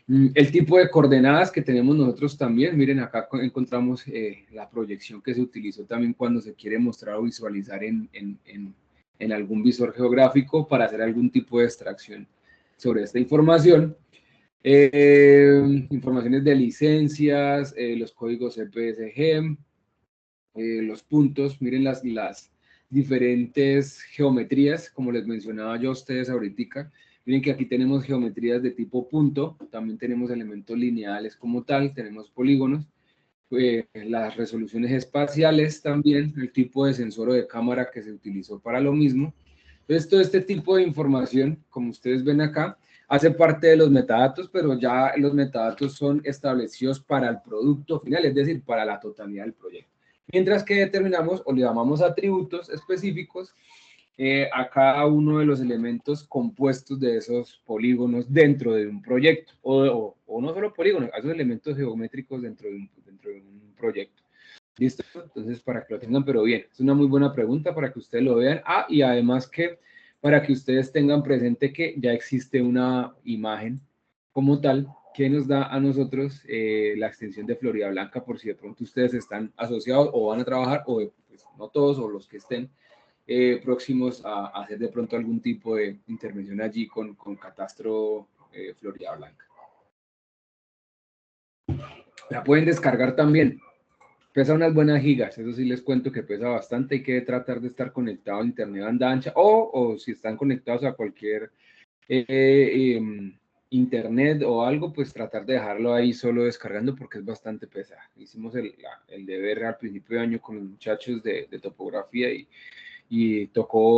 El tipo de coordenadas que tenemos nosotros también, miren acá encontramos la proyección que se utilizó también cuando se quiere mostrar o visualizar en algún visor geográfico para hacer algún tipo de extracción sobre esta información. Informaciones de licencias, los códigos EPSG, los puntos, miren las diferentes geometrías, como les mencionaba yo a ustedes ahorita. Miren que aquí tenemos geometrías de tipo punto, también tenemos elementos lineales como tal, tenemos polígonos, las resoluciones espaciales también, el tipo de sensor o de cámara que se utilizó para lo mismo. Entonces, todo este tipo de información, como ustedes ven acá, hace parte de los metadatos, pero ya los metadatos son establecidos para el producto final, es decir, para la totalidad del proyecto. Mientras que determinamos o le llamamos atributos específicos a cada uno de los elementos compuestos de esos polígonos dentro de un proyecto, o no solo polígonos, a esos elementos geométricos dentro de un proyecto. ¿Listo? Entonces, para que lo tengan, pero bien, es una muy buena pregunta para que ustedes lo vean. Ah, y además que para que ustedes tengan presente que ya existe una imagen como tal que nos da a nosotros la extensión de Florida Blanca, por si de pronto ustedes están asociados o van a trabajar, o pues, no todos, o los que estén próximos a hacer de pronto algún tipo de intervención allí con Catastro Florida Blanca. La pueden descargar también. Pesa unas buenas gigas, eso sí les cuento que pesa bastante. Hay que tratar de estar conectado a internet banda ancha o si están conectados a cualquier internet o algo, pues tratar de dejarlo ahí solo descargando porque es bastante pesado. Hicimos el deber al principio de año con los muchachos de topografía y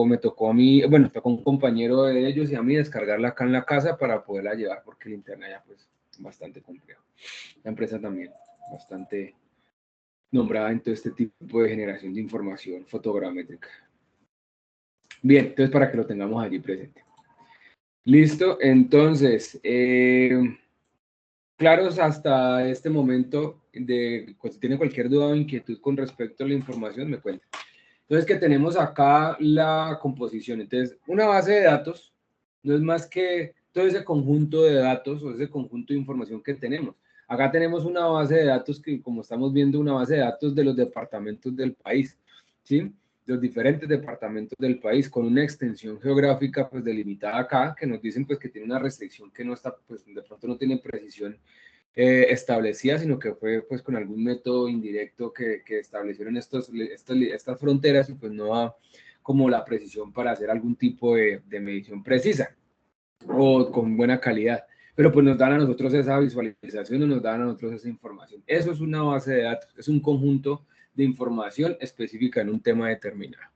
me tocó a mí, bueno, tocó un compañero de ellos y a mí descargarla acá en la casa para poderla llevar porque el internet ya pues bastante complejo. La empresa también bastante nombrada en todo este tipo de generación de información fotogramétrica. Bien, entonces para que lo tengamos allí presente. Listo, entonces, claros hasta este momento, si tienen cualquier duda o inquietud con respecto a la información, me cuentan. Entonces, que tenemos acá la composición. Entonces, una base de datos no es más que todo ese conjunto de datos o ese conjunto de información que tenemos. Acá tenemos una base de datos que, como estamos viendo, una base de datos de los departamentos del país, ¿sí? Los diferentes departamentos del país con una extensión geográfica pues delimitada acá, que nos dicen pues que tiene una restricción que no está, pues de pronto no tiene precisión establecida, sino que fue pues con algún método indirecto que establecieron estas fronteras y pues no da como la precisión para hacer algún tipo de medición precisa o con buena calidad. Pero pues nos dan a nosotros esa visualización, nos dan a nosotros esa información. Eso es una base de datos, es un conjunto de información específica en un tema determinado.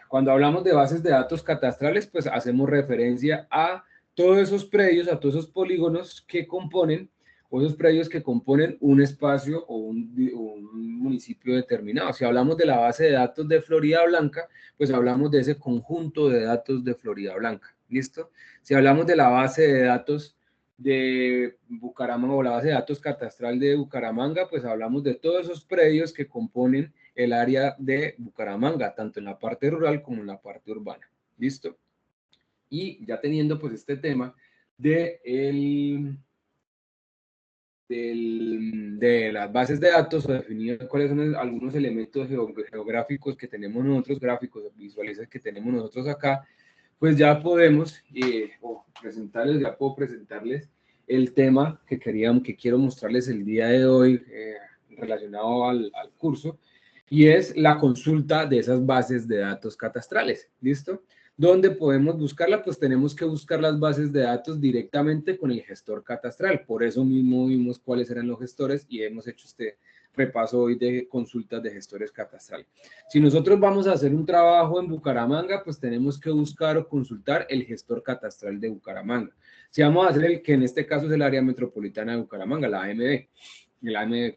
Cuando hablamos de bases de datos catastrales, pues hacemos referencia a todos esos predios, a todos esos polígonos que componen, o esos predios que componen un espacio o un municipio determinado. Si hablamos de la base de datos de Florida Blanca, pues hablamos de ese conjunto de datos de Florida Blanca. ¿Listo? Si hablamos de la base de datos de Bucaramanga o la base de datos catastral de Bucaramanga, pues hablamos de todos esos predios que componen el área de Bucaramanga, tanto en la parte rural como en la parte urbana. ¿Listo? Y ya teniendo pues este tema de, de las bases de datos o definir cuáles son algunos elementos geográficos que tenemos nosotros, gráficos visuales que tenemos nosotros acá, pues ya podemos presentarles, ya puedo presentarles el tema que quiero mostrarles el día de hoy relacionado al curso, y es la consulta de esas bases de datos catastrales. ¿Listo? ¿Dónde podemos buscarla? Pues tenemos que buscar las bases de datos directamente con el gestor catastral. Por eso mismo vimos cuáles eran los gestores y hemos hecho este repaso hoy de consultas de gestores catastrales. Si nosotros vamos a hacer un trabajo en Bucaramanga, pues tenemos que buscar o consultar el gestor catastral de Bucaramanga. Si vamos a hacer el que en este caso es el área metropolitana de Bucaramanga, la AMB, el AMB.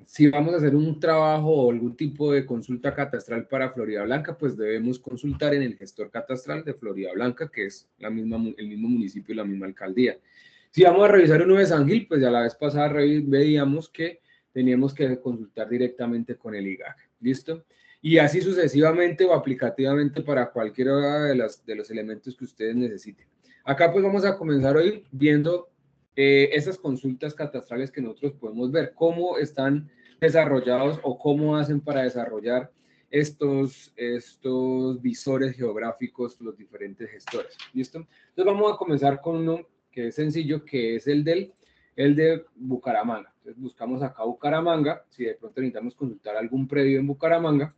Si vamos a hacer un trabajo o algún tipo de consulta catastral para Florida Blanca, pues debemos consultar en el gestor catastral de Florida Blanca, que es el mismo municipio y la misma alcaldía. Si vamos a revisar uno de San Gil, pues ya la vez pasada veíamos que teníamos que consultar directamente con el IGAC. ¿Listo? Y así sucesivamente o aplicativamente para cualquiera de los elementos que ustedes necesiten. Acá pues vamos a comenzar hoy viendo esas consultas catastrales que nosotros podemos ver, cómo están desarrollados o cómo hacen para desarrollar estos visores geográficos los diferentes gestores. ¿Listo? Entonces vamos a comenzar con uno que es sencillo, que es el de Bucaramanga. Entonces buscamos acá Bucaramanga, si de pronto necesitamos consultar algún predio en Bucaramanga,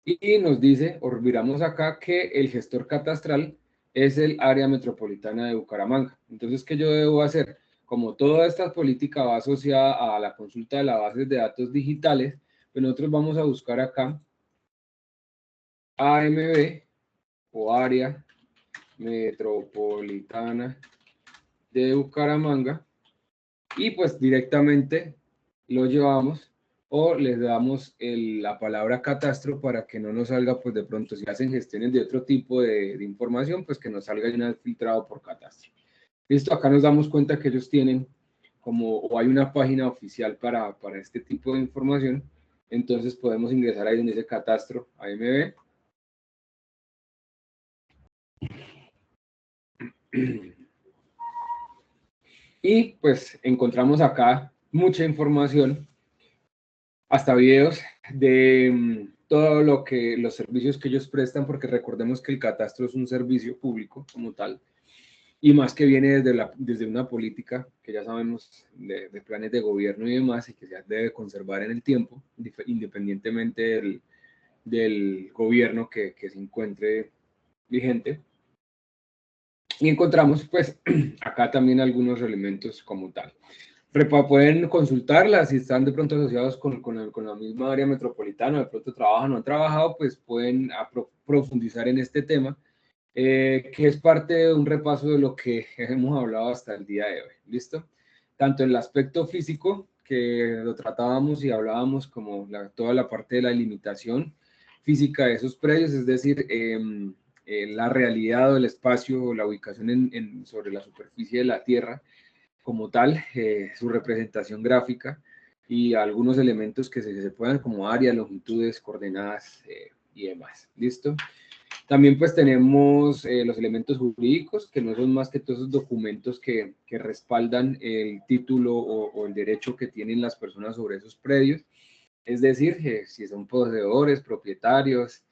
y nos dice, o miramos acá, que el gestor catastral es el área metropolitana de Bucaramanga. Entonces, ¿qué yo debo hacer? Como toda esta política va asociada a la consulta de las bases de datos digitales, pues nosotros vamos a buscar acá AMB o área metropolitana de Bucaramanga, y pues directamente lo llevamos o les damos la palabra catastro para que no nos salga, pues de pronto si hacen gestiones de otro tipo de información, pues que nos salga una vez filtrado por catastro. Listo, acá nos damos cuenta que ellos tienen o hay una página oficial para este tipo de información, entonces podemos ingresar ahí donde dice catastro AMB. Y pues encontramos acá mucha información, hasta videos de todo lo que los servicios que ellos prestan, porque recordemos que el catastro es un servicio público como tal, y más que viene desde una política que ya sabemos de planes de gobierno y demás, y que se debe conservar en el tiempo, independientemente del gobierno que se encuentre vigente. Y encontramos pues acá también algunos elementos como tal. Pueden consultarlas si están de pronto asociados con la misma área metropolitana, de pronto trabajan o han trabajado, pues pueden profundizar en este tema, que es parte de un repaso de lo que hemos hablado hasta el día de hoy. ¿Listo? Tanto el aspecto físico, que lo tratábamos y hablábamos, como toda la parte de la limitación física de esos predios, es decir, la realidad o el espacio o la ubicación sobre la superficie de la Tierra como tal, su representación gráfica y algunos elementos que se puedan, como áreas, longitudes, coordenadas y demás. ¿Listo? También pues tenemos los elementos jurídicos, que no son más que todos esos documentos que respaldan el título o el derecho que tienen las personas sobre esos predios. Es decir, si son poseedores, propietarios,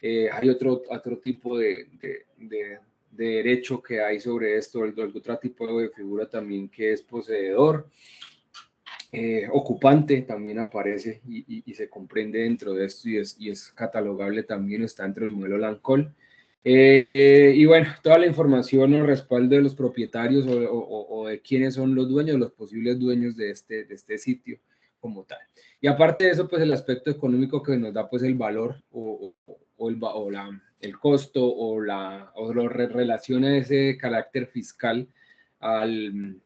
hay otro tipo de derecho que hay sobre esto, otro tipo de figura también que es poseedor, ocupante también aparece y se comprende dentro de esto y es catalogable también, está dentro del modelo Lancol. Y bueno, toda la información o respaldo de los propietarios o de quiénes son los dueños, los posibles dueños de este sitio como tal. Y aparte de eso, pues el aspecto económico que nos da pues el valor el costo o lo relaciona ese carácter fiscal al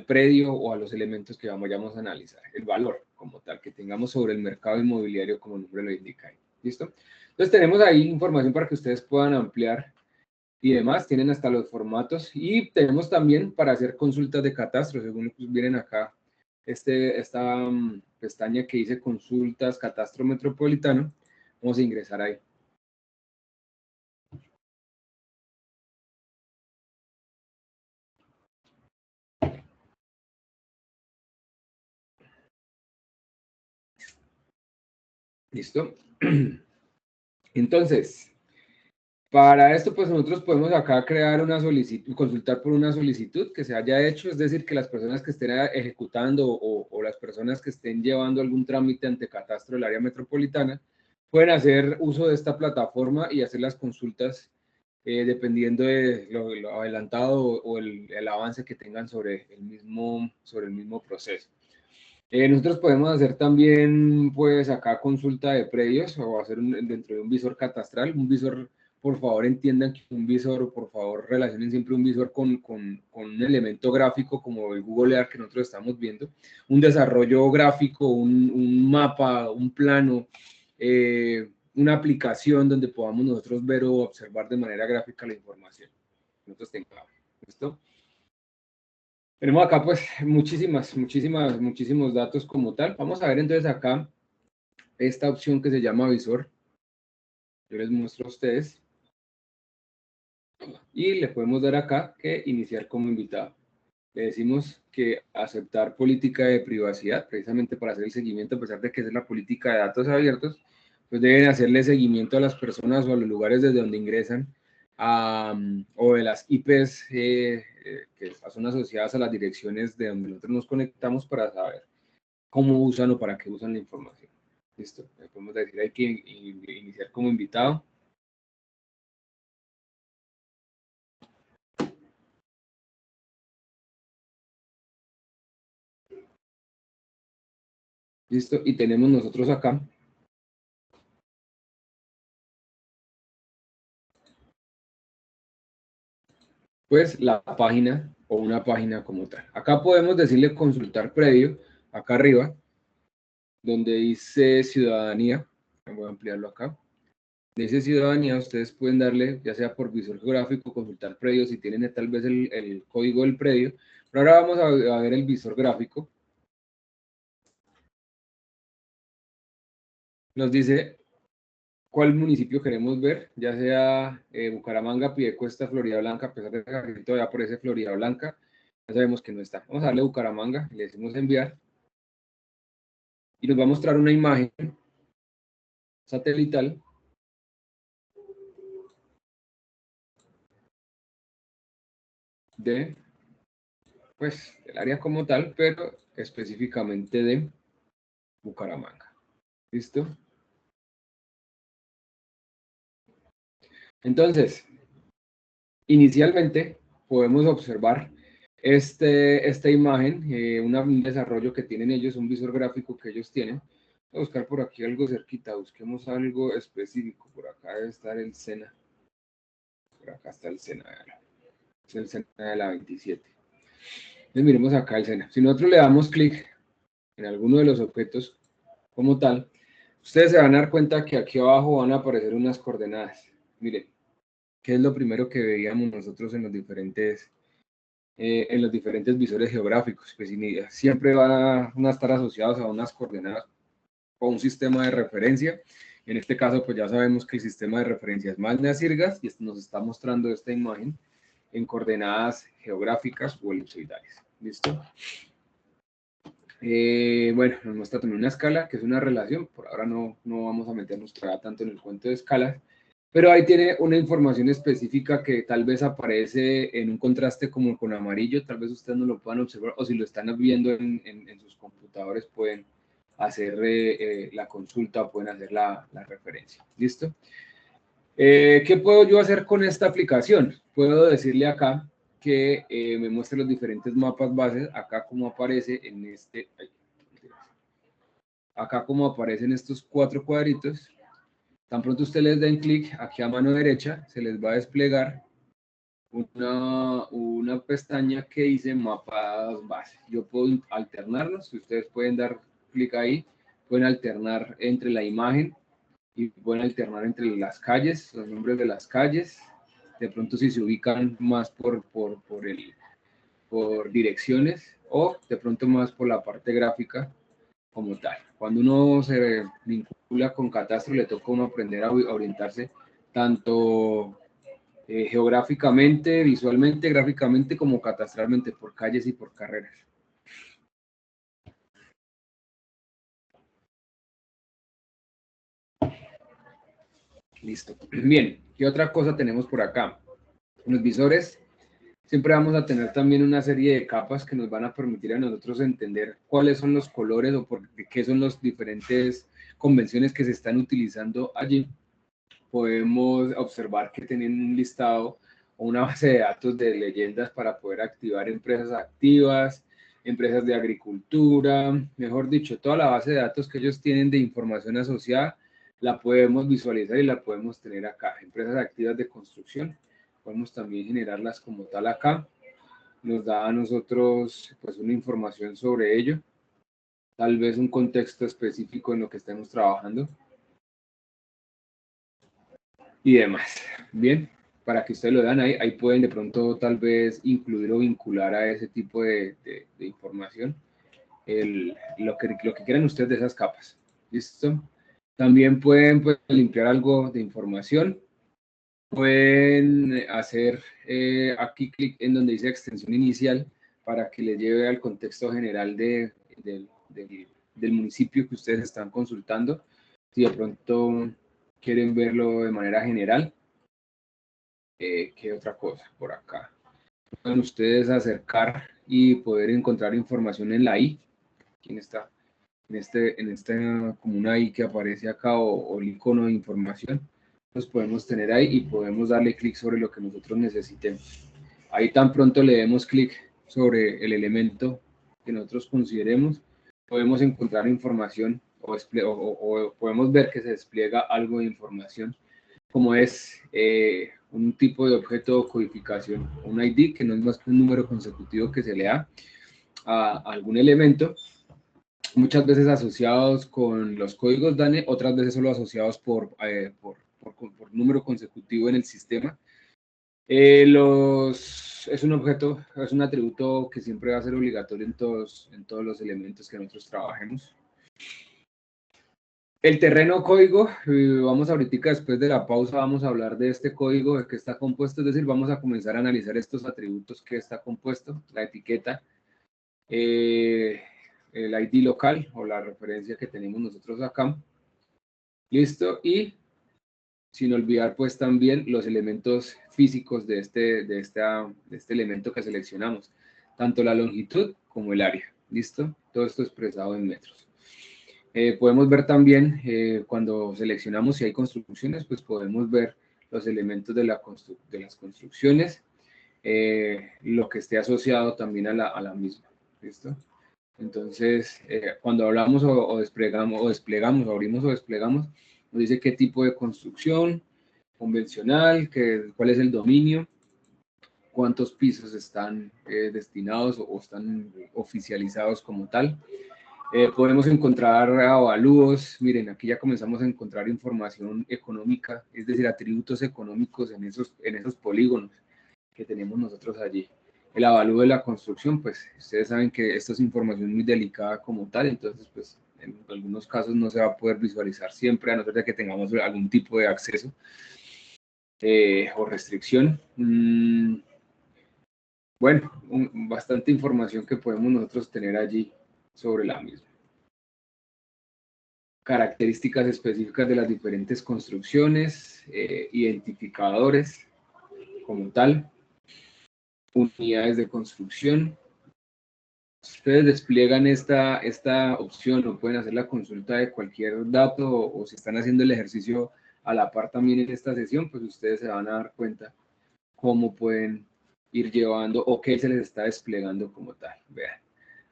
predio o a los elementos que vayamos a analizar, el valor como tal que tengamos sobre el mercado inmobiliario, como el nombre lo indica ahí. ¿Listo? Entonces tenemos ahí información para que ustedes puedan ampliar y demás, tienen hasta los formatos, y tenemos también para hacer consultas de catastro, según pues vienen acá, esta pestaña que dice consultas catastro metropolitano, vamos a ingresar ahí. ¿Listo? Entonces, para esto, pues nosotros podemos acá crear una solicitud, consultar por una solicitud que se haya hecho, es decir, que las personas que estén ejecutando o las personas que estén llevando algún trámite ante catastro del área metropolitana pueden hacer uso de esta plataforma y hacer las consultas dependiendo de lo adelantado o el avance que tengan sobre el mismo proceso. Nosotros podemos hacer también, pues, acá consulta de predios o hacer dentro de un visor catastral. Un visor, por favor, entiendan que un visor, o por favor, relacionen siempre un visor con un elemento gráfico como el Google Earth que nosotros estamos viendo. Un desarrollo gráfico, un mapa, un plano, una aplicación donde podamos nosotros ver o observar de manera gráfica la información que nosotros tengamos. ¿Listo? Tenemos acá pues muchísimos datos como tal. Vamos a ver entonces acá esta opción que se llama visor. Yo les muestro a ustedes. Y le podemos dar acá que iniciar como invitado. Le decimos que aceptar política de privacidad, precisamente para hacer el seguimiento, a pesar de que es la política de datos abiertos, pues deben hacerle seguimiento a las personas o a los lugares desde donde ingresan o de las IPs que son asociadas a las direcciones de donde nosotros nos conectamos para saber cómo usan o para qué usan la información. Listo, le podemos decir hay que iniciar como invitado. Listo, y tenemos nosotros acá pues la página o una página como tal. Acá podemos decirle consultar previo, acá arriba, donde dice ciudadanía. Voy a ampliarlo acá. Dice ciudadanía, ustedes pueden darle, ya sea por visor geográfico, consultar predio, si tienen tal vez el código del predio. Pero ahora vamos a ver el visor gráfico. Nos dice cuál municipio queremos ver, ya sea Bucaramanga, Piedecuesta, Florida Blanca, a pesar de que todavía aparece Florida Blanca, ya sabemos que no está. Vamos a darle Bucaramanga, le decimos enviar, y nos va a mostrar una imagen satelital de, pues, el área como tal, pero específicamente de Bucaramanga. ¿Listo? Entonces, inicialmente podemos observar esta imagen, un desarrollo que tienen ellos, un visor gráfico que ellos tienen. Voy a buscar por aquí algo cerquita, busquemos algo específico. Por acá debe estar el SENA. Por acá está el SENA. Es el SENA de la 27. Entonces miremos acá el SENA. Si nosotros le damos clic en alguno de los objetos como tal, ustedes se van a dar cuenta que aquí abajo van a aparecer unas coordenadas. Miren, ¿qué es lo primero que veíamos nosotros en los diferentes visores geográficos? Pues siempre van a estar asociados a unas coordenadas o un sistema de referencia. En este caso, pues ya sabemos que el sistema de referencia es Magna-Sirgas y nos está mostrando esta imagen en coordenadas geográficas o elipsoidales. ¿Listo? Bueno, nos muestra también una escala, que es una relación. Por ahora no vamos a meternos tanto en el cuento de escalas, pero ahí tiene una información específica que tal vez aparece en un contraste como con amarillo, tal vez ustedes no lo puedan observar, o si lo están viendo en sus computadores pueden hacer la consulta, pueden hacer la referencia. ¿Listo? ¿Qué puedo yo hacer con esta aplicación? Puedo decirle acá que me muestre los diferentes mapas bases, acá como aparece en acá como aparecen estos 4 cuadritos. Tan pronto ustedes les den clic aquí a mano derecha, se les va a desplegar una pestaña que dice mapas base. Yo puedo alternarlos, ustedes pueden dar clic ahí, pueden alternar entre la imagen y pueden alternar entre las calles, los nombres de las calles, de pronto si se ubican más por direcciones o de pronto más por la parte gráfica como tal. Cuando uno se vincula con Catastro, le toca a uno aprender a orientarse tanto geográficamente, visualmente, gráficamente, como catastralmente, por calles y por carreras. Listo. Bien, ¿qué otra cosa tenemos por acá? Los visores, siempre vamos a tener también una serie de capas que nos van a permitir a nosotros entender cuáles son los colores o por qué son las diferentes convenciones que se están utilizando allí. Podemos observar que tienen un listado o una base de datos de leyendas para poder activar empresas activas, empresas de agricultura, mejor dicho, toda la base de datos que ellos tienen de información asociada, la podemos visualizar y la podemos tener acá. Empresas activas de construcción, podemos también generarlas como tal acá. Nos da a nosotros pues una información sobre ello, tal vez un contexto específico en lo que estemos trabajando y demás. Bien, para que ustedes lo vean ahí pueden de pronto tal vez incluir o vincular a ese tipo de información lo que quieran ustedes de esas capas. ¿Listo? También pueden pues, limpiar algo de información. Pueden hacer aquí clic en donde dice extensión inicial para que les lleve al contexto general del municipio que ustedes están consultando. Si de pronto quieren verlo de manera general. ¿Qué otra cosa por acá? Pueden ustedes acercar y poder encontrar información en la I. ¿Quién está? En esta como una I que aparece acá o el icono de información. Los podemos tener ahí y podemos darle clic sobre lo que nosotros necesitemos. Ahí tan pronto le demos clic sobre el elemento que nosotros consideremos, podemos encontrar información o podemos ver que se despliega algo de información, como es un tipo de objeto o codificación, un ID, que no es más que un número consecutivo que se le da a algún elemento, muchas veces asociados con los códigos DANE, otras veces solo asociados por número consecutivo en el sistema. Es un objeto, es un atributo que siempre va a ser obligatorio en todos los elementos que nosotros trabajemos. El terreno código, vamos ahorita después de la pausa, vamos a hablar de este código, de qué está compuesto, es decir, vamos a comenzar a analizar estos atributos que está compuesto, la etiqueta, el ID local o la referencia que tenemos nosotros acá. Listo, y sin olvidar pues también los elementos físicos de este elemento que seleccionamos, tanto la longitud como el área. Listo, todo esto expresado en metros. Podemos ver también cuando seleccionamos si hay construcciones, pues podemos ver los elementos de las construcciones, lo que esté asociado también a la misma. ¿Listo? Entonces, cuando hablamos o desplegamos, abrimos o desplegamos, nos dice qué tipo de construcción, convencional, cuál es el dominio, cuántos pisos están destinados o están oficializados como tal. Podemos encontrar avalúos, miren, aquí ya comenzamos a encontrar información económica, es decir, atributos económicos en esos polígonos que tenemos nosotros allí. El avalúo de la construcción, pues ustedes saben que esto es información muy delicada como tal, entonces pues en algunos casos no se va a poder visualizar siempre, a no ser que tengamos algún tipo de acceso o restricción. Bueno, bastante información que podemos nosotros tener allí sobre la misma. Características específicas de las diferentes construcciones, identificadores como tal, unidades de construcción. Ustedes despliegan esta opción o pueden hacer la consulta de cualquier dato o si están haciendo el ejercicio a la par también en esta sesión, pues ustedes se van a dar cuenta cómo pueden ir llevando o qué se les está desplegando como tal. Vean,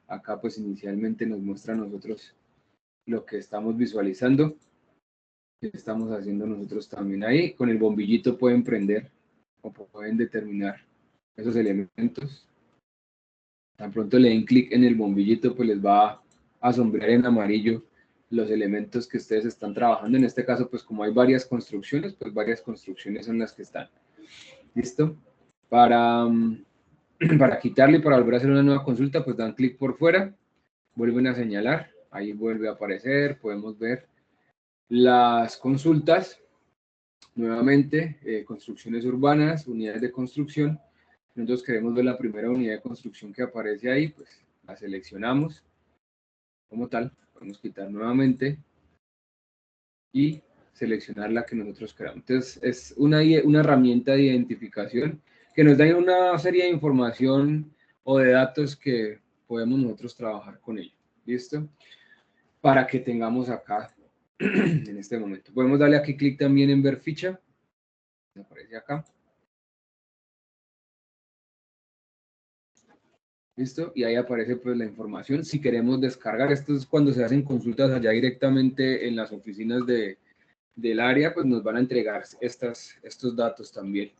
acá pues inicialmente nos muestra a nosotros lo que estamos visualizando. Estamos haciendo nosotros también ahí. Con el bombillito pueden prender o pueden determinar esos elementos. Tan pronto le den clic en el bombillito, pues les va a sombrear en amarillo los elementos que ustedes están trabajando. En este caso, pues como hay varias construcciones, pues varias construcciones son las que están. ¿Listo? Para, para quitarle y para volver a hacer una nueva consulta, pues dan clic por fuera, vuelven a señalar, ahí vuelve a aparecer, podemos ver las consultas, nuevamente, construcciones urbanas, unidades de construcción. Nosotros queremos ver la primera unidad de construcción que aparece ahí, pues la seleccionamos como tal, podemos quitar nuevamente y seleccionar la que nosotros queramos. Entonces es una herramienta de identificación que nos da una serie de información o de datos que podemos nosotros trabajar con ello. ¿Listo? Para que tengamos acá en este momento. Podemos darle aquí clic también en ver ficha. Aparece acá. ¿Listo? Y ahí aparece pues la información. Si queremos descargar, esto es cuando se hacen consultas allá directamente en las oficinas del área, pues nos van a entregar estos datos también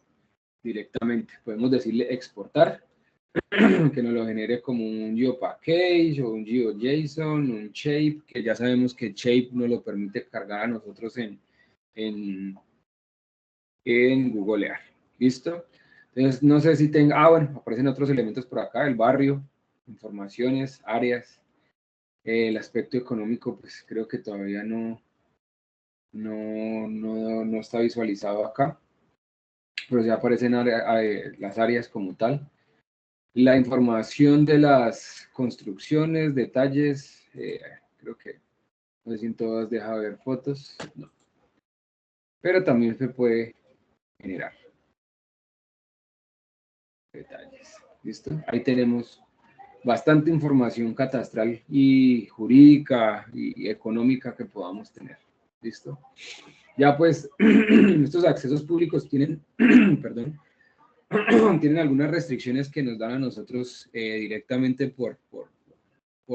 directamente. Podemos decirle exportar, que nos lo genere como un GeoPackage o un GeoJSON, un Shape, que ya sabemos que Shape nos lo permite cargar a nosotros en, en Google Earth. ¿Listo? Entonces, no sé si tenga, bueno, aparecen otros elementos por acá, el barrio, informaciones, áreas, el aspecto económico, pues creo que todavía no está visualizado acá, pero ya aparecen las áreas como tal. La información de las construcciones, detalles, creo que no sé si en todas deja ver fotos, no. Pero también se puede generar detalles. ¿Listo? Ahí tenemos bastante información catastral y jurídica y económica que podamos tener. ¿Listo? Ya pues, estos accesos públicos tienen, perdón, tienen algunas restricciones que nos dan a nosotros directamente por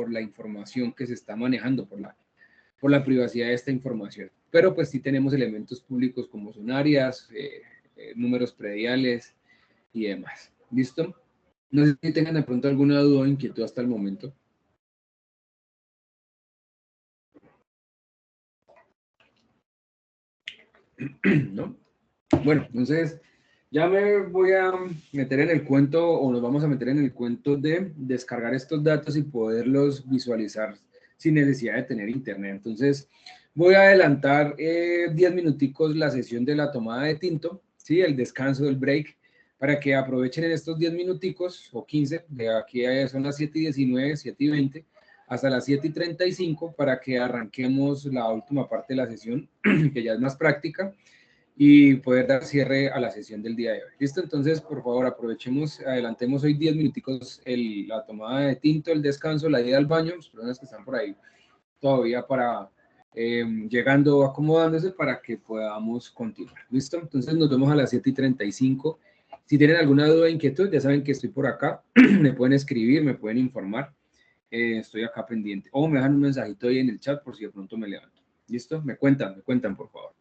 la información que se está manejando, por la privacidad de esta información. Pero pues sí tenemos elementos públicos como son áreas, números prediales y demás. ¿Listo? No sé si tengan de pronto alguna duda o inquietud hasta el momento. ¿No? Bueno, entonces ya me voy a meter en el cuento o nos vamos a meter en el cuento de descargar estos datos y poderlos visualizar sin necesidad de tener internet. Entonces voy a adelantar 10 minuticos la sesión de la tomada de tinto, ¿sí? El descanso del break, para que aprovechen en estos 10 minuticos o 15, de aquí son las 7:19, 7:20, hasta las 7:35 para que arranquemos la última parte de la sesión, que ya es más práctica y poder dar cierre a la sesión del día de hoy. ¿Listo? Entonces, por favor, aprovechemos, adelantemos hoy 10 minuticos la tomada de tinto, el descanso, la ida al baño, las personas que están por ahí todavía para llegando, acomodándose para que podamos continuar. ¿Listo? Entonces nos vemos a las 7:35. Si tienen alguna duda o inquietud, ya saben que estoy por acá, me pueden escribir, me pueden informar, estoy acá pendiente. O me dejan un mensajito ahí en el chat por si de pronto me levanto. ¿Listo? Me cuentan, por favor.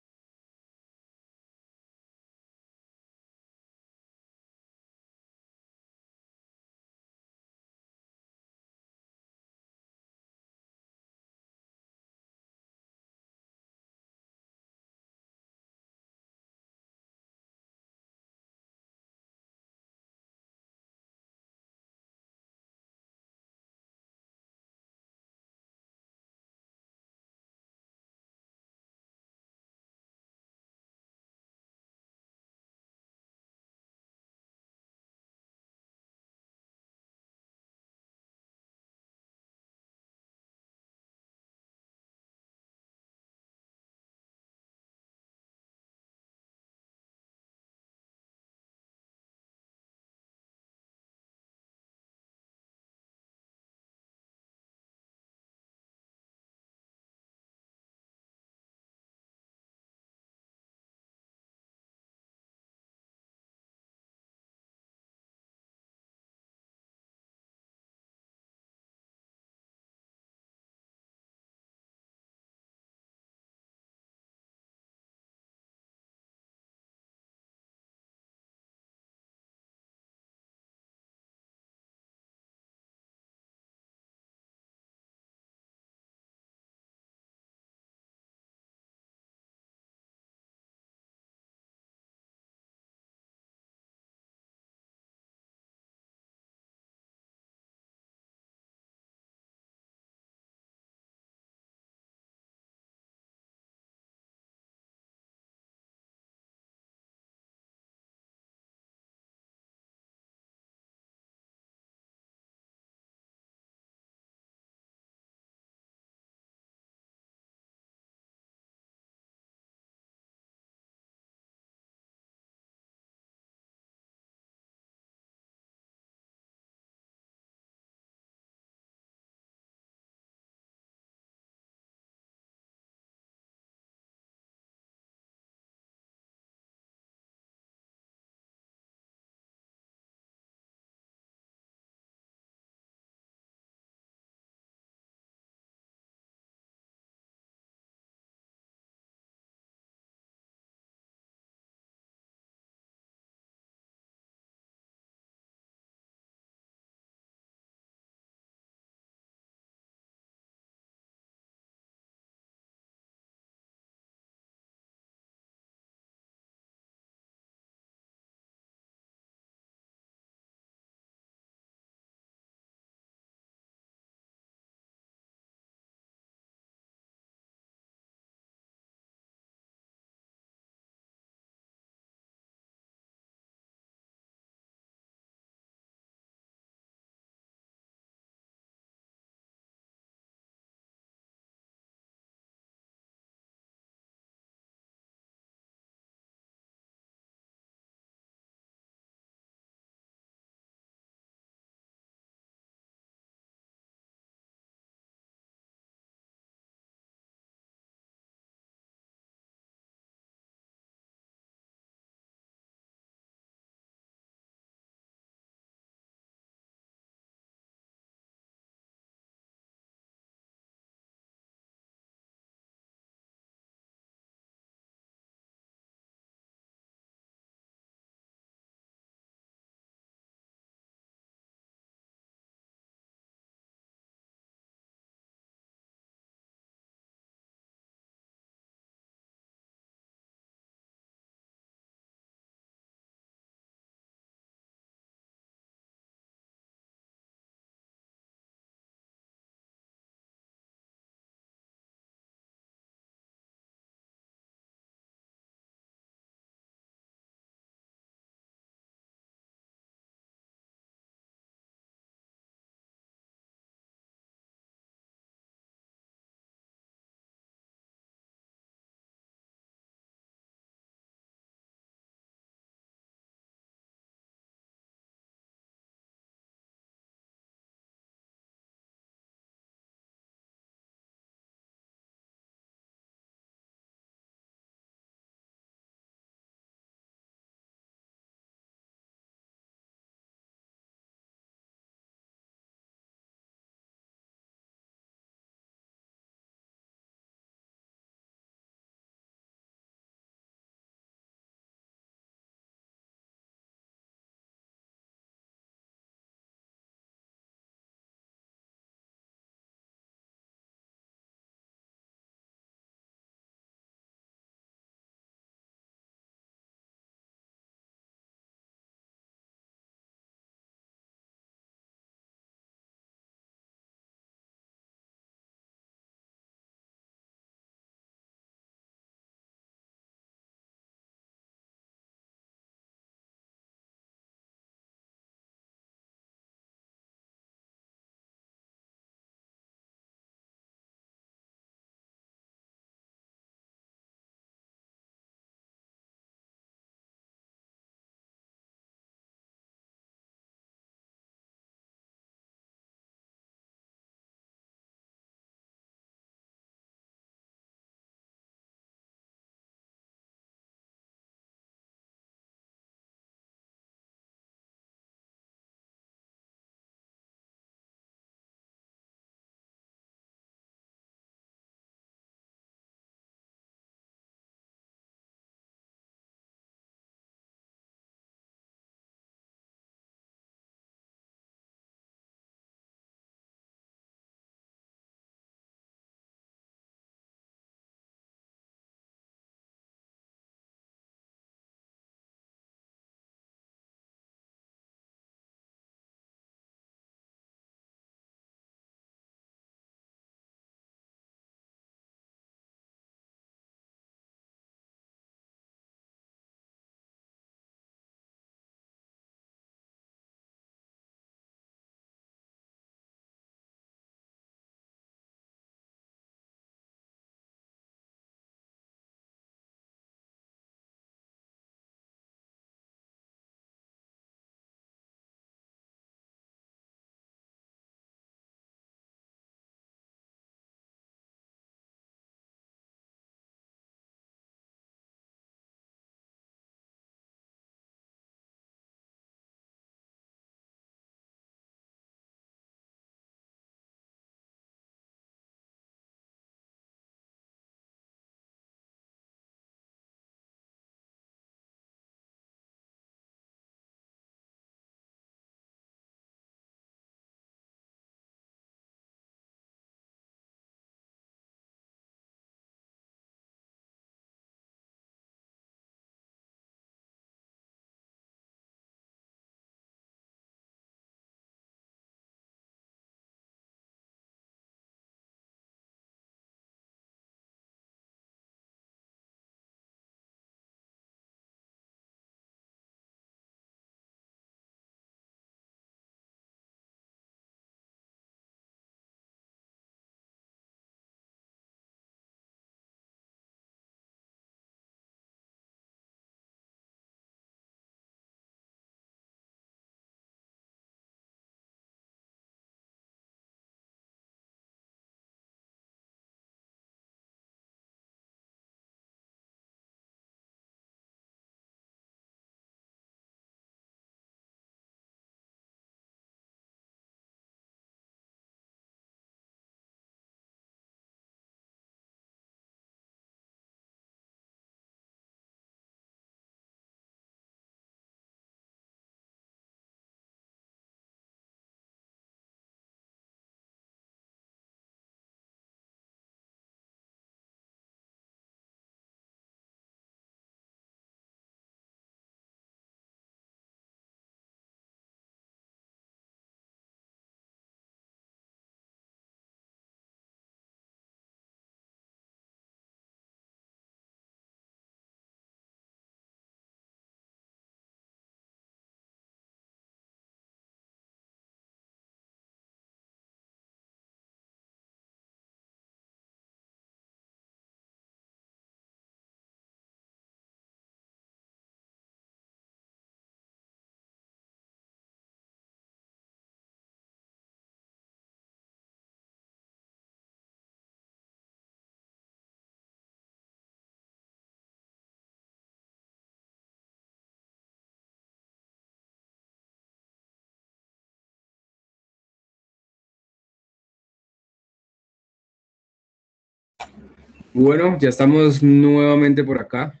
Bueno, ya estamos nuevamente por acá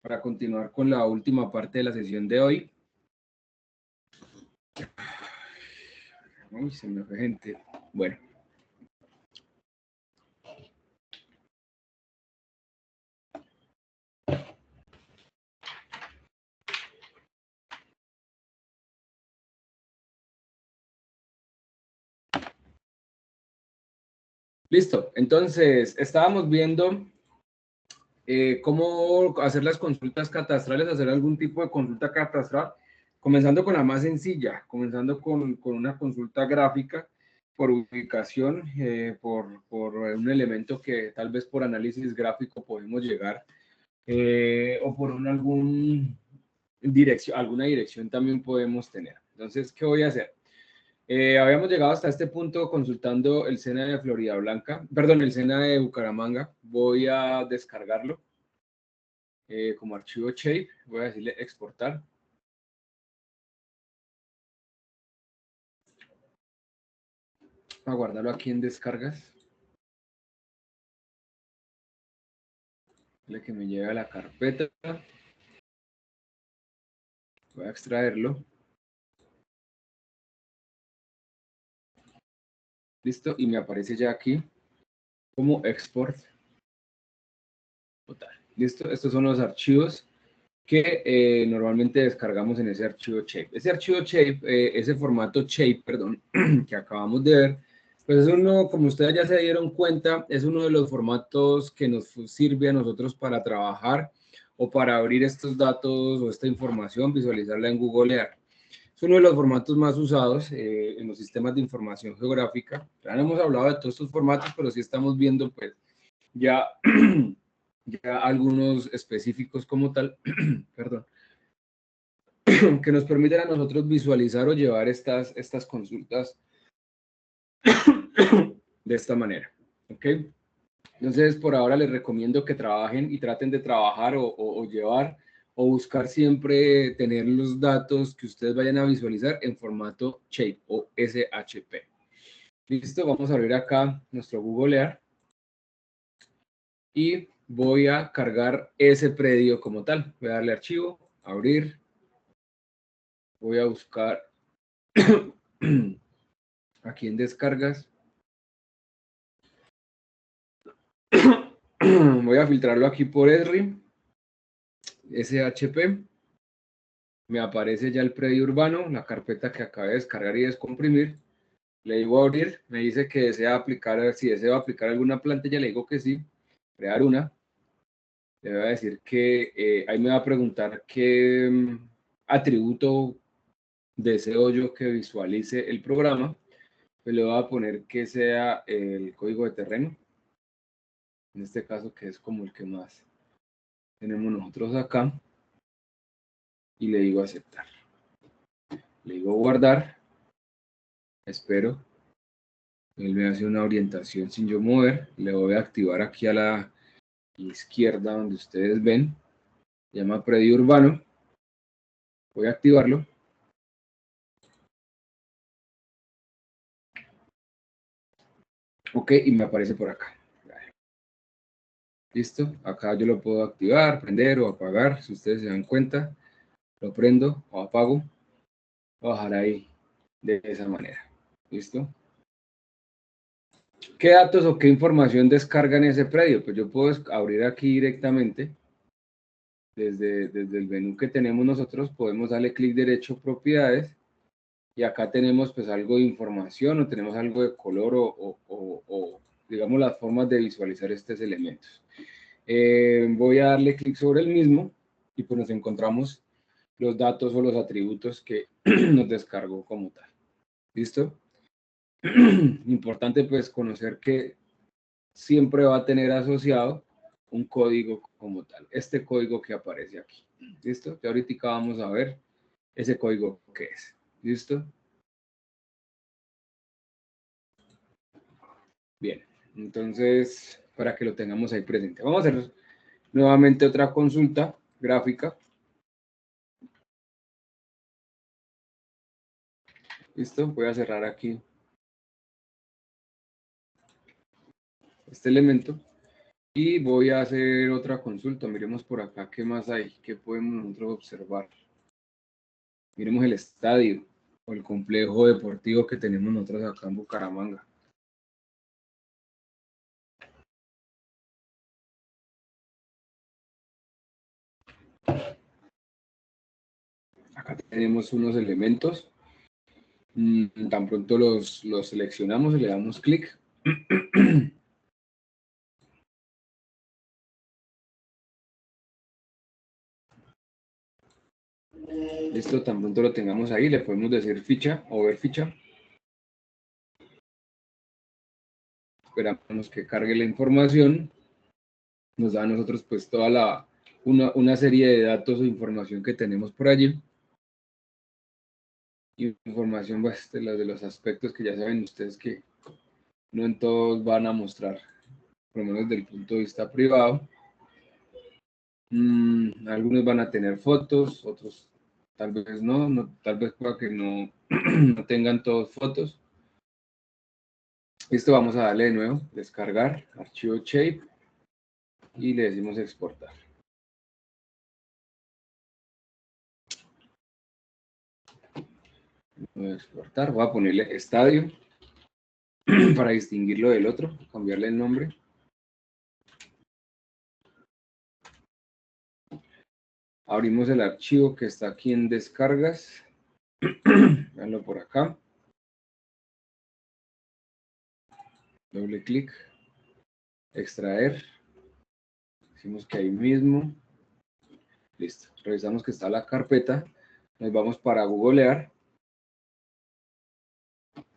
para continuar con la última parte de la sesión de hoy. Uy, se me fue gente. Bueno. Listo. Entonces, estábamos viendo cómo hacer las consultas catastrales, hacer algún tipo de consulta catastral, comenzando con la más sencilla, comenzando con una consulta gráfica por ubicación, por un elemento que tal vez por análisis gráfico podemos llegar, o por alguna dirección también podemos tener. Entonces, ¿qué voy a hacer? Habíamos llegado hasta este punto consultando el SENA de Florida Blanca, perdón, el SENA de Bucaramanga. Voy a descargarlo como archivo shape. Voy a decirle exportar. A guardarlo aquí en descargas. Dile que me lleve a la carpeta. Voy a extraerlo. Listo. Y me aparece ya aquí como export total. Listo. Estos son los archivos que normalmente descargamos en ese archivo shape. Ese archivo shape, ese formato shape, perdón, que acabamos de ver, pues es uno, como ustedes ya se dieron cuenta, es uno de los formatos que nos sirve a nosotros para trabajar o para abrir estos datos o esta información, visualizarla en Google Earth. Es uno de los formatos más usados en los sistemas de información geográfica. Ya no hemos hablado de todos estos formatos, pero sí estamos viendo pues ya ya algunos específicos como tal, perdón, que nos permiten a nosotros visualizar o llevar estas consultas de esta manera. ¿Ok? Entonces, por ahora les recomiendo que trabajen y traten de trabajar o llevar o buscar siempre tener los datos que ustedes vayan a visualizar en formato shape o SHP. Listo, vamos a abrir acá nuestro Google Earth y voy a cargar ese predio como tal. Voy a darle archivo, abrir, voy a buscar aquí en descargas. Voy a filtrarlo aquí por Esri, SHP. Me aparece ya el predio urbano, la carpeta que acabé de descargar y descomprimir. Le digo a abrir, me dice que desea aplicar, si desea aplicar alguna plantilla, le digo que sí, crear una. Le voy a decir que ahí me va a preguntar qué atributo deseo yo que visualice el programa. Pues le voy a poner que sea el código de terreno, en este caso que es como el que más tenemos nosotros acá, y le digo aceptar. Le digo guardar, espero. Él me hace una orientación sin yo mover. Le voy a activar aquí a la izquierda donde ustedes ven. Se llama predio urbano. Voy a activarlo. Ok, y me aparece por acá. Listo. Acá yo lo puedo activar, prender o apagar. Si ustedes se dan cuenta, lo prendo o apago. Voy a bajar ahí de esa manera. ¿Listo? ¿Qué datos o qué información descarga en ese predio? Pues yo puedo abrir aquí directamente. Desde el menú que tenemos nosotros, podemos darle clic derecho, propiedades, y acá tenemos pues algo de información o tenemos algo de color o digamos las formas de visualizar estos elementos. Voy a darle clic sobre el mismo y pues nos encontramos los datos o los atributos que nos descargó como tal. ¿Listo? Importante pues conocer que siempre va a tener asociado un código como tal, este código que aparece aquí. ¿Listo? Ya ahorita vamos a ver ese código que es. ¿Listo? Bien, entonces, para que lo tengamos ahí presente. Vamos a hacer nuevamente otra consulta gráfica. ¿Listo? Voy a cerrar aquí este elemento. Y voy a hacer otra consulta. Miremos por acá qué más hay, qué podemos nosotros observar. Miremos el estadio o el complejo deportivo que tenemos nosotros acá en Bucaramanga. Acá tenemos unos elementos. Tan pronto los seleccionamos y le damos clic. Listo, tan pronto lo tengamos ahí, le podemos decir ficha o ver ficha. Esperamos que cargue la información. Nos da a nosotros pues toda una serie de datos o información que tenemos por allí. Información pues, de los aspectos que ya saben ustedes que no en todos van a mostrar, por lo menos desde el punto de vista privado. Algunos van a tener fotos, otros tal vez no tal vez pueda que no, no tengan todos fotos. Esto vamos a darle de nuevo, descargar, archivo shape, y le decimos exportar. Voy a exportar, voy a ponerle estadio, para distinguirlo del otro, cambiarle el nombre. Abrimos el archivo que está aquí en descargas. Veanlo por acá. Doble clic. Extraer. Decimos que ahí mismo. Listo. Revisamos que está la carpeta. Nos vamos para googlear.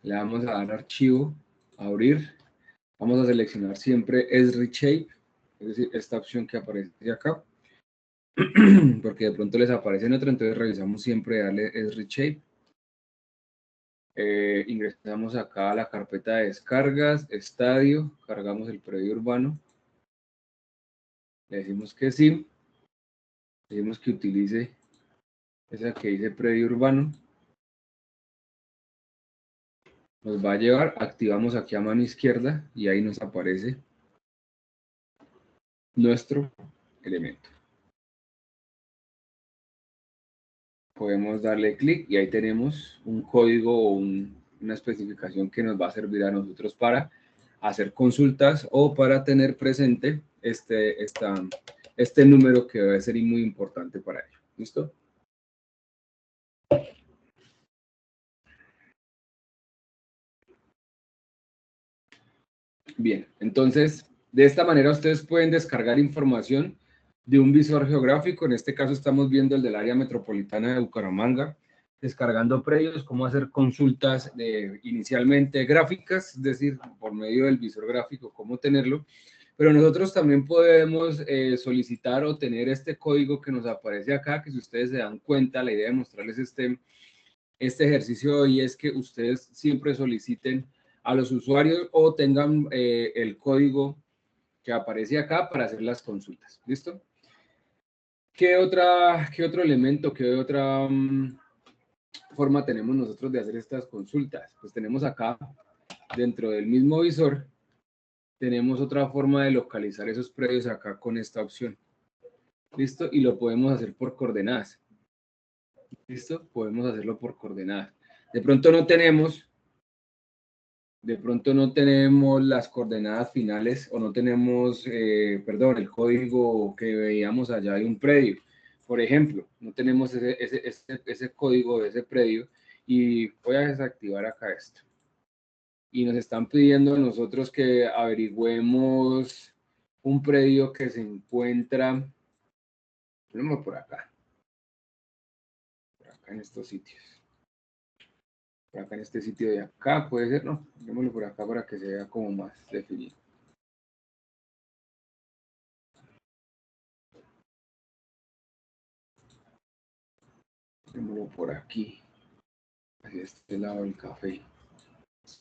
Le vamos a dar archivo, abrir. Vamos a seleccionar siempre Esri-Shape, es decir, esta opción que aparece acá. Porque de pronto les aparece en otra, entonces revisamos siempre darle Esri-Shape. Ingresamos acá a la carpeta de descargas, estadio, cargamos el predio urbano, le decimos que sí, le decimos que utilice esa que dice predio urbano, nos va a llevar, activamos aquí a mano izquierda y ahí nos aparece nuestro elemento. Podemos darle clic y ahí tenemos un código o una especificación que nos va a servir a nosotros para hacer consultas o para tener presente este número que debe ser muy importante para ello. ¿Listo? Bien, entonces, de esta manera ustedes pueden descargar información de un visor geográfico. En este caso estamos viendo el del área metropolitana de Bucaramanga, descargando predios, cómo hacer consultas inicialmente gráficas, es decir, por medio del visor gráfico, cómo tenerlo. Pero nosotros también podemos solicitar o tener este código que nos aparece acá, que si ustedes se dan cuenta, la idea de mostrarles este ejercicio hoy es que ustedes siempre soliciten a los usuarios o tengan el código que aparece acá para hacer las consultas. ¿Listo? ¿Qué otro elemento, qué otra forma tenemos nosotros de hacer estas consultas? Pues tenemos acá, dentro del mismo visor, tenemos otra forma de localizar esos predios acá con esta opción. ¿Listo? Y lo podemos hacer por coordenadas. ¿Listo? Podemos hacerlo por coordenadas. De pronto no tenemos las coordenadas finales o no tenemos, perdón, el código que veíamos allá de un predio. Por ejemplo, no tenemos ese código de ese predio y voy a desactivar acá esto. Y nos están pidiendo a nosotros que averigüemos un predio que se encuentra, ponemos por acá en estos sitios. Por acá en este sitio de acá, puede ser, no, démoslo por acá para que se vea como más definido. Démoslo por aquí, hacia este lado del café.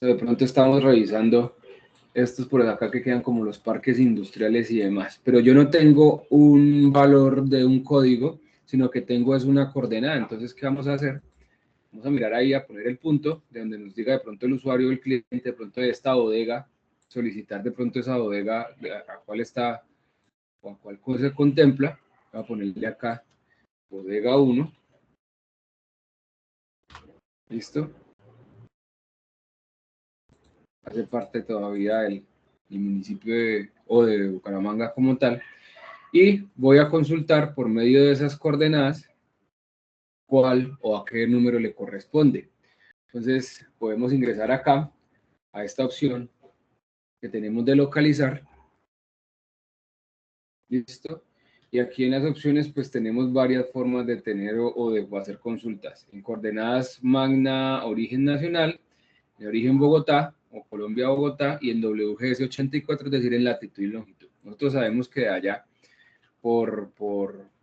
De pronto estamos revisando estos por acá que quedan como los parques industriales y demás, pero yo no tengo un valor de un código, sino que tengo es una coordenada. Entonces, ¿qué vamos a hacer? Vamos a mirar ahí, a poner el punto, de donde nos diga de pronto el usuario o el cliente, de pronto de esta bodega solicitar de pronto esa bodega a cuál está o a cuál cosa se contempla. Voy a ponerle acá bodega 1. ¿Listo? Hace parte todavía del municipio de Bucaramanga como tal. Y voy a consultar por medio de esas coordenadas cuál o a qué número le corresponde. Entonces podemos ingresar acá a esta opción que tenemos de localizar. ¿Listo? Y aquí en las opciones pues tenemos varias formas de tener o de hacer consultas. En coordenadas magna origen nacional, de origen Bogotá o Colombia Bogotá, y en WGS 84, es decir, en latitud y longitud. Nosotros sabemos que allá, por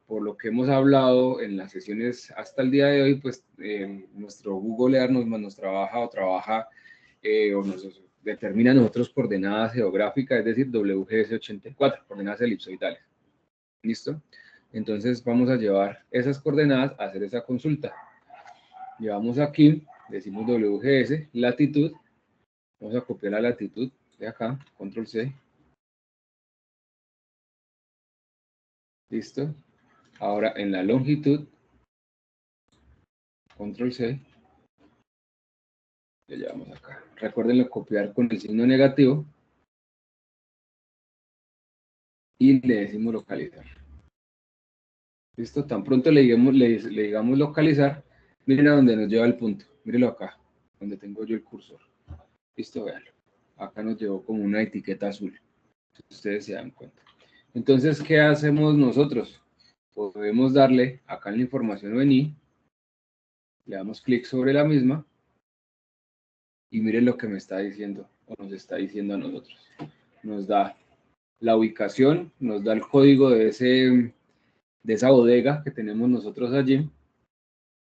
lo que hemos hablado en las sesiones hasta el día de hoy, pues nuestro Google Earth nos trabaja o nos determina nosotros coordenadas geográficas, es decir, WGS 84, coordenadas elipsoidales. ¿Listo? Entonces vamos a llevar esas coordenadas a hacer esa consulta. Llevamos aquí, decimos WGS, latitud, vamos a copiar la latitud de acá, control C. ¿Listo? Ahora en la longitud, control C, le llevamos acá. Recuerden copiar con el signo negativo y le decimos localizar. ¿Listo? Tan pronto le digamos localizar, miren a dónde nos lleva el punto. Mírenlo acá, donde tengo yo el cursor. Listo, véanlo. Acá nos llevó como una etiqueta azul, si ustedes se dan cuenta. Entonces, ¿qué hacemos nosotros? Podemos darle acá en la información ONI, le damos clic sobre la misma y miren lo que me está diciendo o nos está diciendo a nosotros. Nos da la ubicación, nos da el código de esa bodega que tenemos nosotros allí,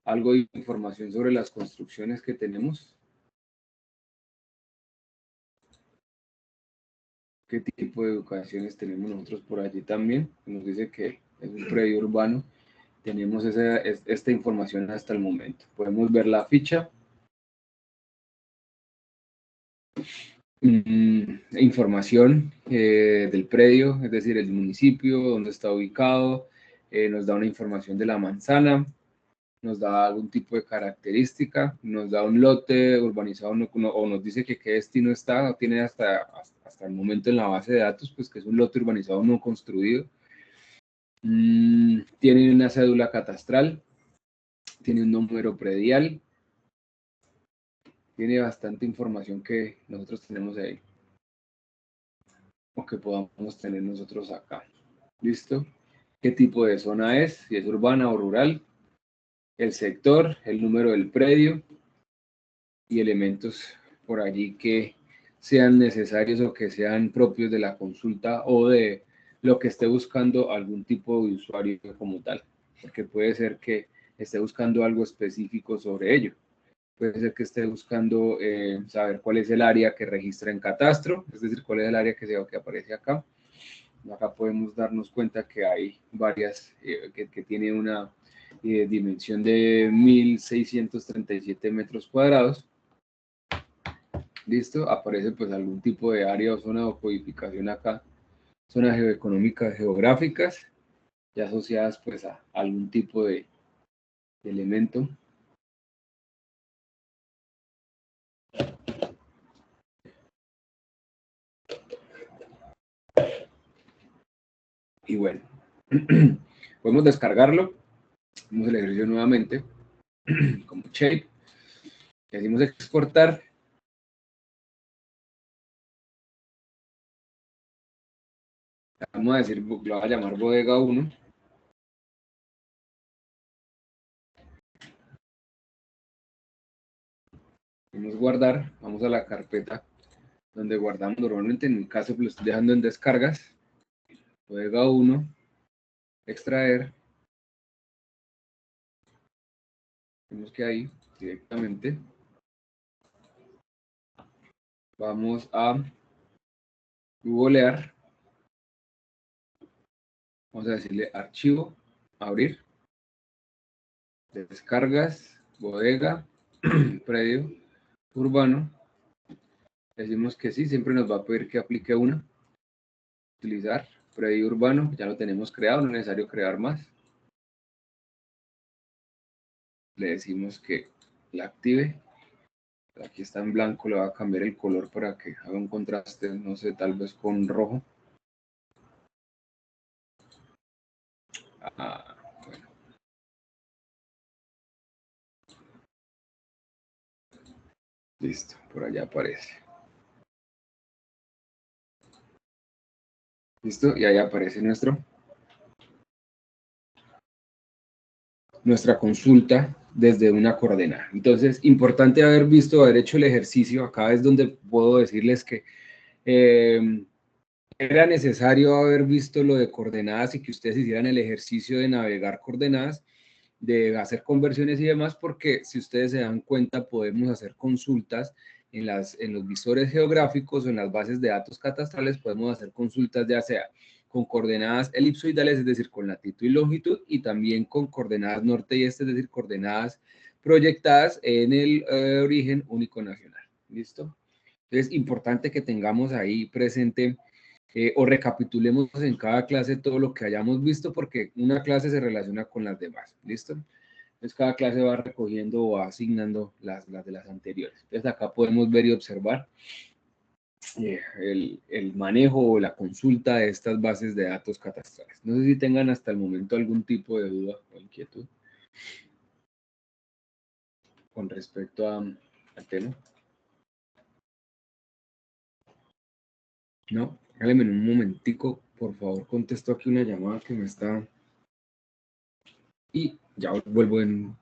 algo de información sobre las construcciones que tenemos, qué tipo de educaciones tenemos nosotros por allí también, nos dice que es un predio urbano. Tenemos esta información hasta el momento. Podemos ver la ficha, información del predio, es decir, el municipio, dónde está ubicado, nos da una información de la manzana, nos da algún tipo de característica, nos da un lote urbanizado o nos dice que qué destino está, tiene hasta el momento en la base de datos, pues que es un lote urbanizado no construido. Tiene una cédula catastral, tiene un número predial, tiene bastante información que nosotros tenemos ahí, o que podamos tener nosotros acá. ¿Listo? ¿Qué tipo de zona es? Si es urbana o rural, el sector, el número del predio y elementos por allí que sean necesarios o que sean propios de la consulta o de lo que esté buscando algún tipo de usuario como tal, porque puede ser que esté buscando algo específico sobre ello. Puede ser que esté buscando saber cuál es el área que registra en catastro, es decir, cuál es el área que aparece acá. Acá podemos darnos cuenta que hay varias, que tiene una dimensión de 1.637 metros cuadrados. Listo, aparece pues algún tipo de área o zona de codificación acá, zonas geoeconómicas, geográficas, ya asociadas pues a algún tipo de elemento. Y bueno, podemos descargarlo, hacemos el ejercicio nuevamente, como shape, y decimos exportar. Vamos a decir, lo voy a llamar bodega 1. Vamos a guardar, vamos a la carpeta donde guardamos normalmente, en mi caso lo estoy dejando en descargas, bodega 1, extraer, vemos que ahí directamente vamos a googlear, vamos a decirle archivo, abrir, descargas, bodega, predio urbano, decimos que sí, siempre nos va a pedir que aplique una. Utilizar predio urbano, ya lo tenemos creado, no es necesario crear más. Le decimos que la active. Aquí está en blanco, le va a cambiar el color para que haga un contraste, no sé, tal vez con rojo. Bueno. Listo, por allá aparece. Listo, y ahí aparece nuestra consulta desde una coordenada. Entonces, importante haber visto, haber hecho el ejercicio. Acá es donde puedo decirles que era necesario haber visto lo de coordenadas y que ustedes hicieran el ejercicio de navegar coordenadas, de hacer conversiones y demás, porque si ustedes se dan cuenta, podemos hacer consultas en los visores geográficos o en las bases de datos catastrales, podemos hacer consultas ya sea con coordenadas elipsoidales, es decir, con latitud y longitud, y también con coordenadas norte y este, es decir, coordenadas proyectadas en el origen único nacional. ¿Listo? Entonces, importante que tengamos ahí presente o recapitulemos en cada clase todo lo que hayamos visto, porque una clase se relaciona con las demás. ¿Listo? Entonces, cada clase va recogiendo o asignando las de las anteriores. Entonces, acá podemos ver y observar el manejo o la consulta de estas bases de datos catastrales. No sé si tengan hasta el momento algún tipo de duda o inquietud con respecto al tema. No, háganme en un momentico, por favor, contesto aquí una llamada que me está... Y ya vuelvo en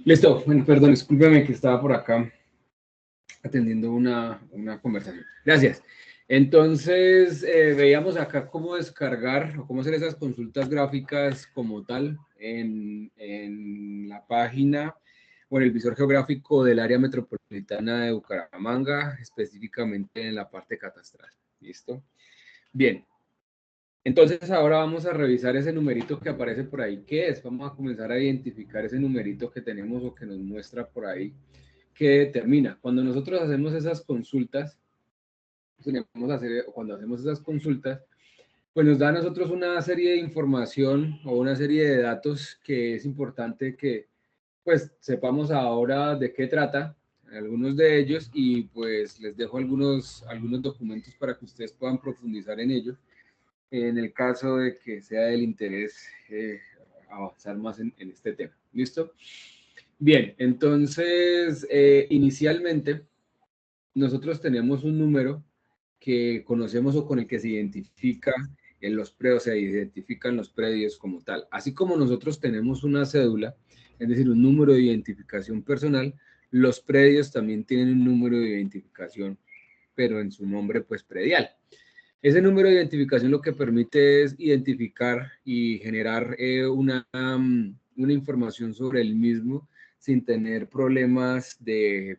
Listo, bueno, perdón, discúlpeme que estaba por acá atendiendo una conversación. Gracias. Entonces, veíamos acá cómo descargar o cómo hacer esas consultas gráficas como tal en la página o en el visor geográfico del área metropolitana de Bucaramanga, específicamente en la parte catastral. ¿Listo? Bien. Entonces ahora vamos a revisar ese numerito que aparece por ahí. ¿Qué es? Vamos a comenzar a identificar ese numerito que tenemos o que nos muestra por ahí que determina. Cuando nosotros hacemos esas consultas, cuando hacemos esas consultas, pues nos da a nosotros una serie de información o una serie de datos que es importante que pues sepamos ahora de qué trata, algunos de ellos, y pues les dejo algunos documentos para que ustedes puedan profundizar en ellos, en el caso de que sea del interés avanzar más en este tema. ¿Listo? Bien, entonces, inicialmente, nosotros tenemos un número que conocemos o con el que se identifica en los predios, se identifican los predios como tal. Así como nosotros tenemos una cédula, es decir, un número de identificación personal, los predios también tienen un número de identificación, pero en su nombre, pues, predial. Ese número de identificación lo que permite es identificar y generar una información sobre el mismo sin tener problemas de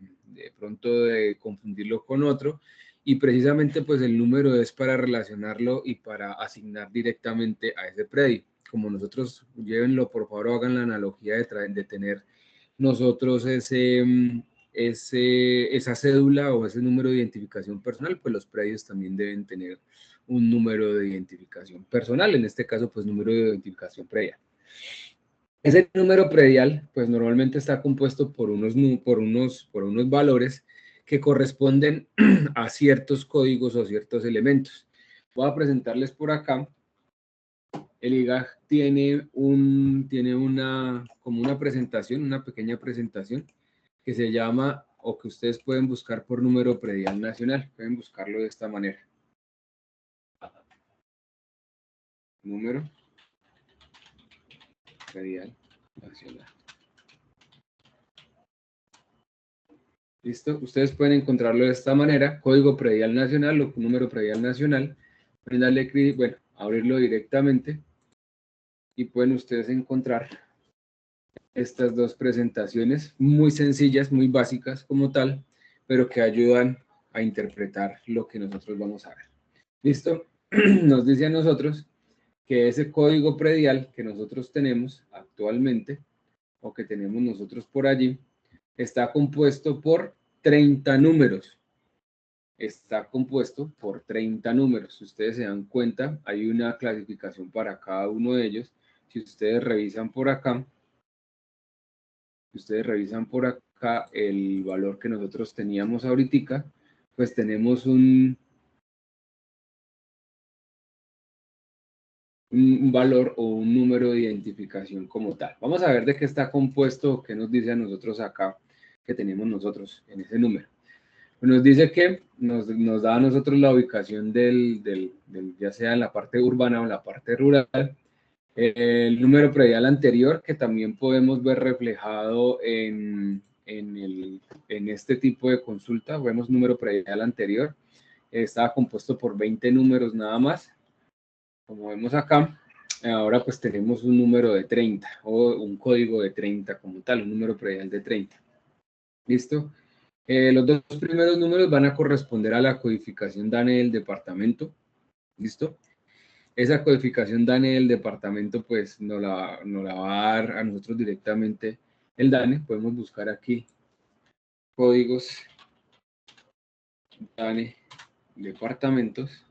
pronto de confundirlo con otro. Y precisamente pues el número es para relacionarlo y para asignar directamente a ese predio. Como nosotros, llévenlo, por favor, hagan la analogía de tener nosotros esa cédula o ese número de identificación personal, pues los predios también deben tener un número de identificación personal, en este caso, pues número de identificación predial. Ese número predial, pues normalmente está compuesto por unos valores que corresponden a ciertos códigos o ciertos elementos. Voy a presentarles por acá. El IGAG tiene como una presentación, una pequeña presentación que se llama, o que ustedes pueden buscar por número predial nacional. Pueden buscarlo de esta manera. Número predial nacional. ¿Listo? Ustedes pueden encontrarlo de esta manera, código predial nacional o número predial nacional. Pueden darle clic, bueno, abrirlo directamente y pueden ustedes encontrar estas dos presentaciones muy sencillas, muy básicas como tal, pero que ayudan a interpretar lo que nosotros vamos a ver. ¿Listo? Nos dice a nosotros que ese código predial que nosotros tenemos actualmente, o que tenemos nosotros por allí, está compuesto por 30 números. Está compuesto por 30 números. Si ustedes se dan cuenta, hay una clasificación para cada uno de ellos. Si ustedes revisan por acá, el valor que nosotros teníamos ahorita, pues tenemos un valor o un número de identificación como tal. Vamos a ver de qué está compuesto, qué nos dice a nosotros acá, que tenemos nosotros en ese número. Nos dice que nos da a nosotros la ubicación ya sea en la parte urbana o en la parte rural, el número predial anterior, que también podemos ver reflejado en este tipo de consulta. Vemos número predial anterior, estaba compuesto por 20 números nada más, como vemos acá. Ahora pues tenemos un número de 30 o un código de 30 como tal, un número predial de 30. ¿Listo? Los dos primeros números van a corresponder a la codificación DANE del departamento. ¿Listo? Esa codificación DANE del departamento pues nos la va a dar a nosotros directamente el DANE. Podemos buscar aquí códigos DANE departamentos.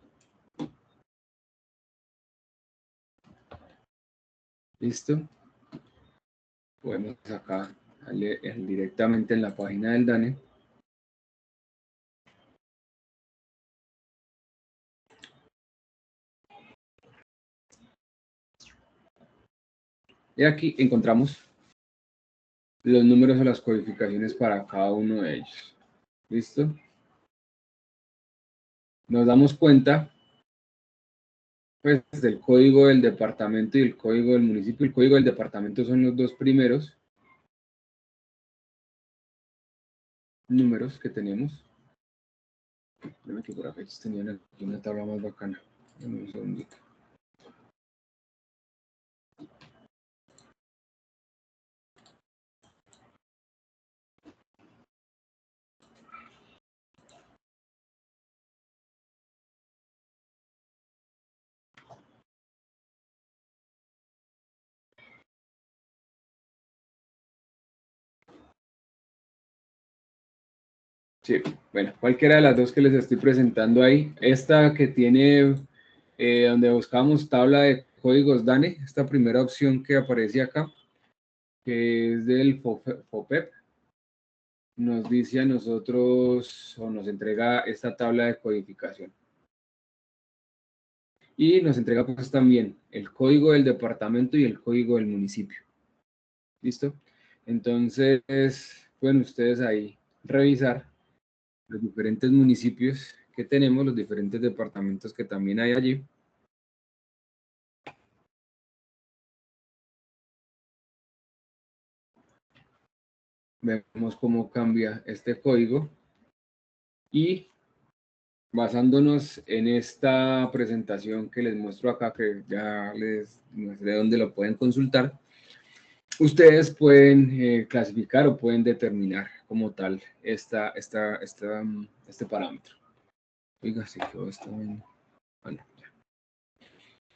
¿Listo? Podemos acá directamente en la página del DANE. Y aquí encontramos los números o las codificaciones para cada uno de ellos. ¿Listo? Nos damos cuenta pues del código del departamento y el código del municipio. El código del departamento son los dos primeros. números que tenemos. Déjame que por acá tenían aquí una tabla más bacana. Dame un segundito. Sí, bueno, cualquiera de las dos que les estoy presentando ahí. Esta que tiene, donde buscamos tabla de códigos DANE, esta primera opción que aparece acá, que es del FOPEP, nos dice a nosotros, o nos entrega esta tabla de codificación. Y nos entrega pues también el código del departamento y el código del municipio. ¿Listo? Entonces, pueden ustedes ahí revisar los diferentes municipios que tenemos, los diferentes departamentos que también hay allí. Vemos cómo cambia este código y basándonos en esta presentación que les muestro acá, que ya les mostré dónde lo pueden consultar, ustedes pueden clasificar o pueden determinar como tal este parámetro. Oiga, sí quedó esto bien. Bueno, ya.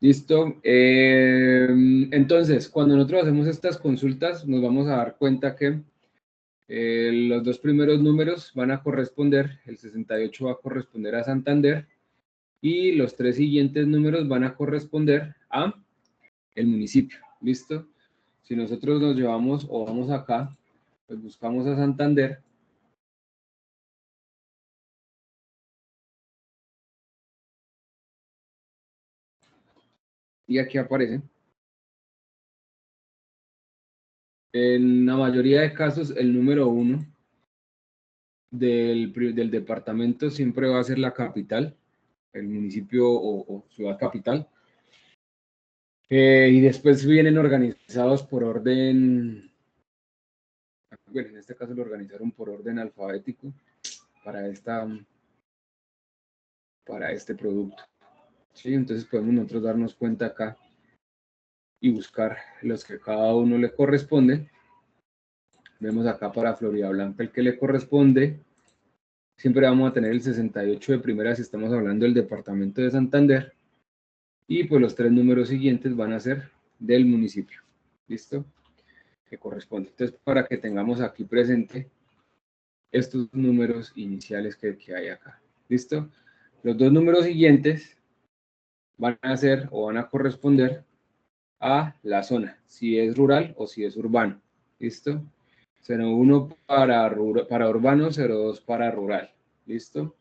Listo. Entonces, cuando nosotros hacemos estas consultas, nos vamos a dar cuenta que los dos primeros números van a corresponder, el 68 va a corresponder a Santander y los tres siguientes números van a corresponder a el municipio. ¿Listo? Si nosotros nos llevamos o vamos acá, pues buscamos a Santander. Y aquí aparece. En la mayoría de casos, el número 1 del departamento siempre va a ser la capital, el municipio o ciudad capital. Y después vienen organizados por orden, bueno, en este caso lo organizaron por orden alfabético para, para este producto. ¿Sí? Entonces podemos nosotros darnos cuenta acá y buscar los que cada uno le corresponde. Vemos acá para Florida Blanca el que le corresponde. Siempre vamos a tener el 68 de primera si estamos hablando del departamento de Santander. Y pues los tres números siguientes van a ser del municipio. ¿Listo? Que corresponde. Entonces, para que tengamos aquí presente estos números iniciales que hay acá. ¿Listo? Los dos números siguientes van a ser o van a corresponder a la zona, si es rural o si es urbano. ¿Listo? 01 para urbano, 02 para rural. ¿Listo?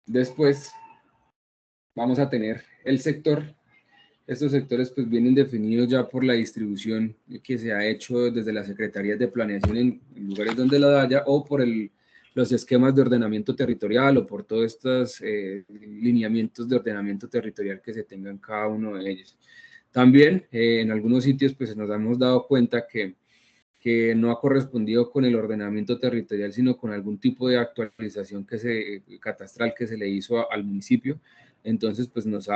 Después vamos a tener el sector. Estos sectores pues vienen definidos ya por la distribución que se ha hecho desde las secretarías de planeación en lugares donde la haya o por los esquemas de ordenamiento territorial o por todos estos lineamientos de ordenamiento territorial que se tengan cada uno de ellos. También en algunos sitios pues nos hemos dado cuenta que no ha correspondido con el ordenamiento territorial, sino con algún tipo de actualización catastral que se le hizo al municipio. Entonces, pues nos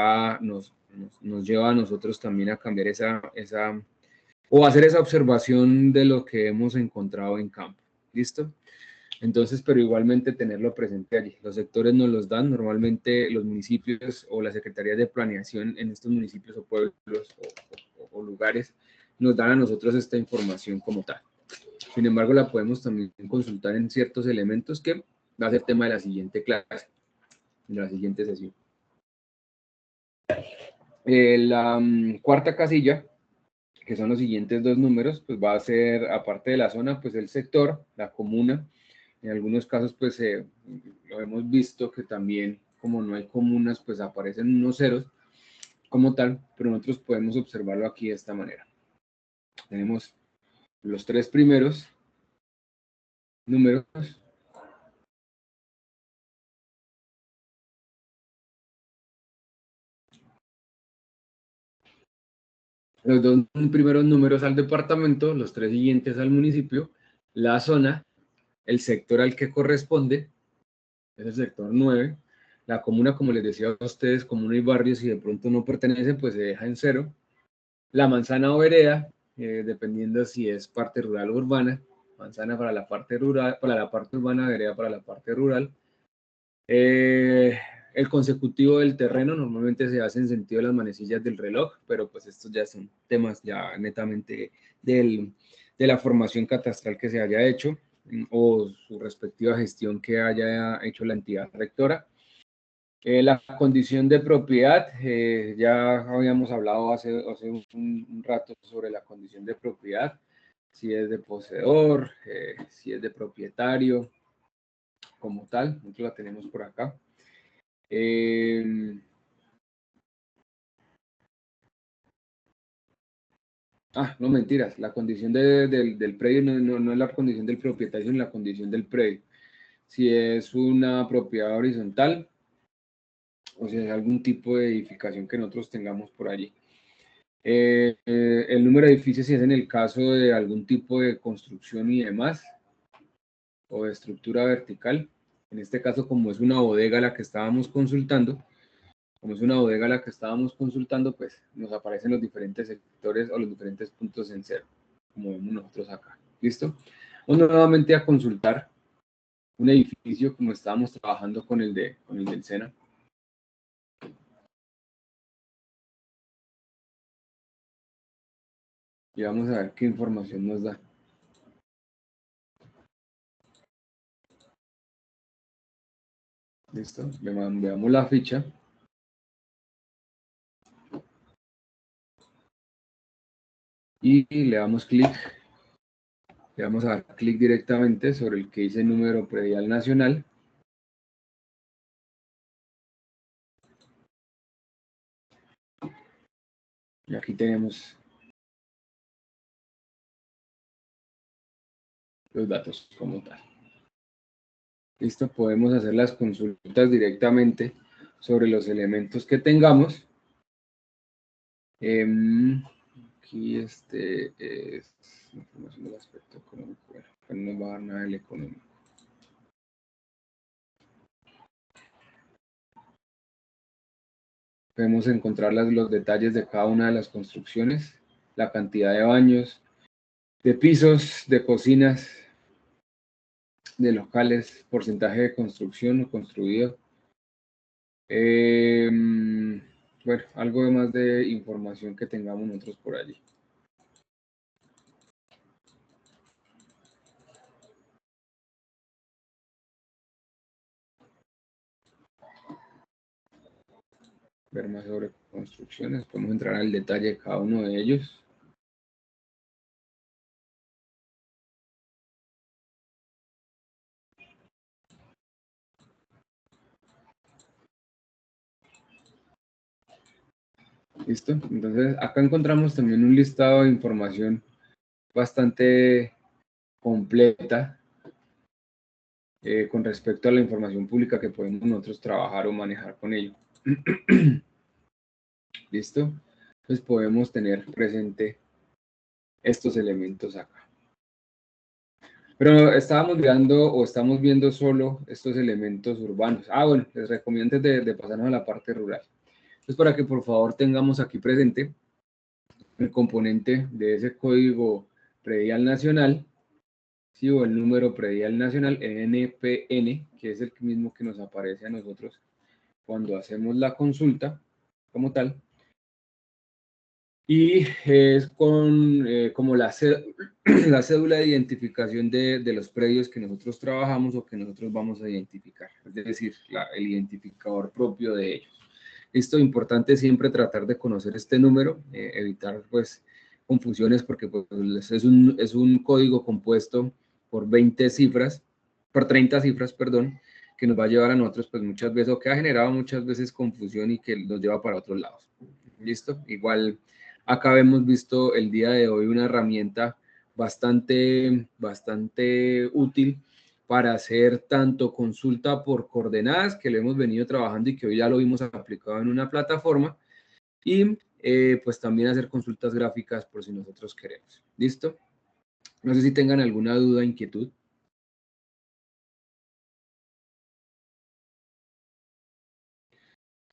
lleva a nosotros también a cambiar o hacer esa observación de lo que hemos encontrado en campo. ¿Listo? Entonces, pero igualmente tenerlo presente allí. Los sectores nos los dan normalmente los municipios o las secretarías de planeación en estos municipios o pueblos o lugares nos dan a nosotros esta información como tal. Sin embargo, la podemos también consultar en ciertos elementos que va a ser tema de la siguiente clase, de la siguiente sesión. La cuarta casilla, que son los siguientes dos números, pues va a ser, aparte de la zona, pues el sector, la comuna. En algunos casos, pues lo hemos visto que también, como no hay comunas, pues aparecen unos ceros como tal, pero nosotros podemos observarlo aquí de esta manera. Tenemos los tres primeros números. los dos primeros números al departamento, los tres siguientes al municipio, la zona, el sector al que corresponde, es el sector 9, la comuna, como les decía a ustedes, comuna y barrio, si de pronto no pertenecen, pues se deja en 0, la manzana o vereda, dependiendo si es parte rural o urbana, manzana para la parte rural, para la parte urbana, vereda para la parte rural. El consecutivo del terreno normalmente se hace en sentido de las manecillas del reloj, pero pues estos ya son temas ya netamente de la formación catastral que se haya hecho o su respectiva gestión que haya hecho la entidad rectora. La condición de propiedad, ya habíamos hablado hace un rato sobre la condición de propiedad, si es de poseedor, si es de propietario, como tal, nosotros la tenemos por acá. No, mentiras, la condición del predio no es la condición del propietario, sino la condición del predio. Si es una propiedad horizontal, o si es algún tipo de edificación que nosotros tengamos por allí. El número de edificios, si es en el caso de algún tipo de construcción y demás, o de estructura vertical. En este caso, como es una bodega la que estábamos consultando, pues nos aparecen los diferentes sectores o los diferentes puntos en 0, como vemos nosotros acá. ¿Listo? Vamos nuevamente a consultar un edificio como estábamos trabajando con el del SENA. Y vamos a ver qué información nos da. ¿Listo? Veamos la ficha. Y le damos clic. Le vamos a dar clic directamente sobre el que dice número predial nacional. Y aquí tenemos los datos como tal. Listo, podemos hacer las consultas directamente sobre los elementos que tengamos. Aquí es información del aspecto económico. Bueno, no nos va a dar nada del económico. Podemos encontrar los detalles de cada una de las construcciones, la cantidad de baños, de pisos, de cocinas, de locales, porcentaje de construcción o construido. Bueno, algo más de información que tengamos nosotros por allí. Ver más sobre construcciones, podemos entrar al detalle de cada uno de ellos. ¿Listo? Entonces, acá encontramos también un listado de información bastante completa con respecto a la información pública que podemos nosotros trabajar o manejar con ello. ¿Listo? Entonces podemos tener presente estos elementos acá. Pero estábamos mirando o estamos viendo solo estos elementos urbanos. Bueno, les recomiendo antes de pasarnos a la parte rural. Entonces, para que por favor tengamos aquí presente el componente de ese código predial nacional, ¿sí? O el número predial nacional, NPN, que es el mismo que nos aparece a nosotros cuando hacemos la consulta como tal. Y es como la cédula de identificación de los predios que nosotros trabajamos o que nosotros vamos a identificar, es decir, el identificador propio de ellos. Esto es importante siempre tratar de conocer este número, evitar pues confusiones porque pues, es un código compuesto por 20 cifras, por 30 cifras, perdón, que nos va a llevar a nosotros pues muchas veces, o que ha generado muchas veces confusión y que nos lleva para otros lados. ¿Listo? Igual acá hemos visto el día de hoy una herramienta bastante útil para hacer tanto consulta por coordenadas, que lo hemos venido trabajando y que hoy ya lo vimos aplicado en una plataforma, y pues también hacer consultas gráficas por si nosotros queremos. ¿Listo? No sé si tengan alguna duda o inquietud.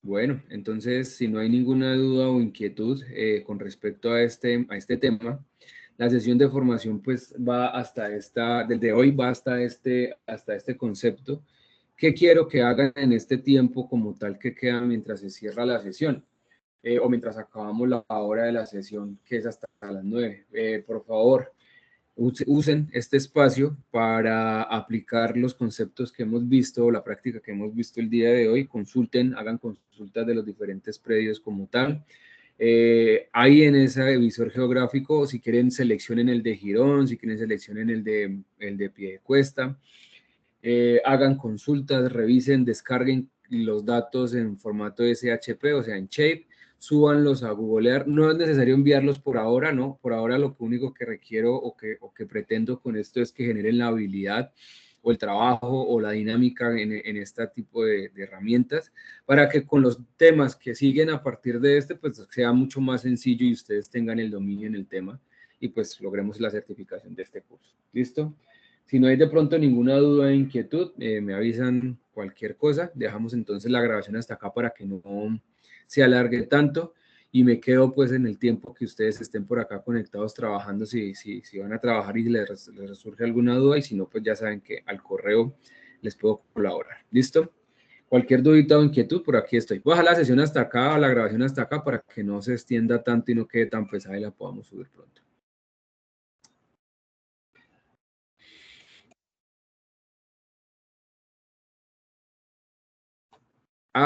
Bueno, entonces, si no hay ninguna duda o inquietud con respecto a este tema, la sesión de formación pues va desde hoy va hasta este concepto que quiero que hagan en este tiempo como tal que queda mientras se cierra la sesión o mientras acabamos la hora de la sesión que es hasta las 9. Por favor, usen este espacio para aplicar los conceptos que hemos visto, la práctica que hemos visto el día de hoy, consulten, hagan consultas de los diferentes predios como tal. Ahí en ese visor geográfico, si quieren seleccionen el de Girón, si quieren seleccionen el de Piedecuesta, hagan consultas, revisen, descarguen los datos en formato SHP, o sea, en Shape, súbanlos a googlear. No es necesario enviarlos por ahora, ¿no? Por ahora lo único que requiero o que pretendo con esto es que generen la habilidad o el trabajo o la dinámica en este tipo de herramientas, para que con los temas que siguen a partir de pues sea mucho más sencillo y ustedes tengan el dominio en el tema y pues logremos la certificación de este curso. ¿Listo? Si no hay de pronto ninguna duda o inquietud, me avisan cualquier cosa. Dejamos entonces la grabación hasta acá para que no se alargue tanto y me quedo pues en el tiempo que ustedes estén por acá conectados trabajando, si van a trabajar y les surge alguna duda, y si no, pues ya saben que al correo les puedo colaborar. ¿Listo? Cualquier dudita o inquietud, por aquí estoy. Voy a dejar la sesión hasta acá, la grabación hasta acá, para que no se extienda tanto y no quede tan pesada y la podamos subir pronto.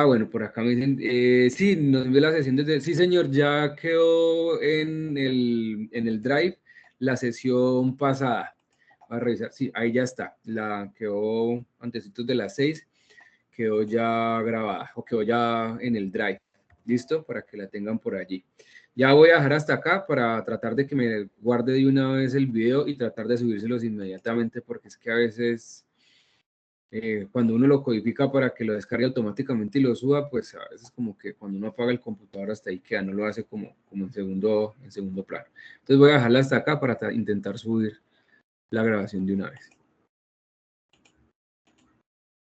Bueno, por acá me dicen, sí, nos ve la sesión desde, sí señor, ya quedó en el Drive la sesión pasada. Voy a revisar, sí, ahí ya está, quedó antecitos de las 6, quedó ya grabada, o quedó ya en el Drive, ¿listo? Para que la tengan por allí. Ya voy a dejar hasta acá para tratar de que me guarde de una vez el video y tratar de subírselos inmediatamente, porque es que a veces cuando uno lo codifica para que lo descargue automáticamente y lo suba, pues a veces como que cuando uno apaga el computador hasta ahí queda, no lo hace como en segundo plano. Entonces voy a dejarla hasta acá para intentar subir la grabación de una vez.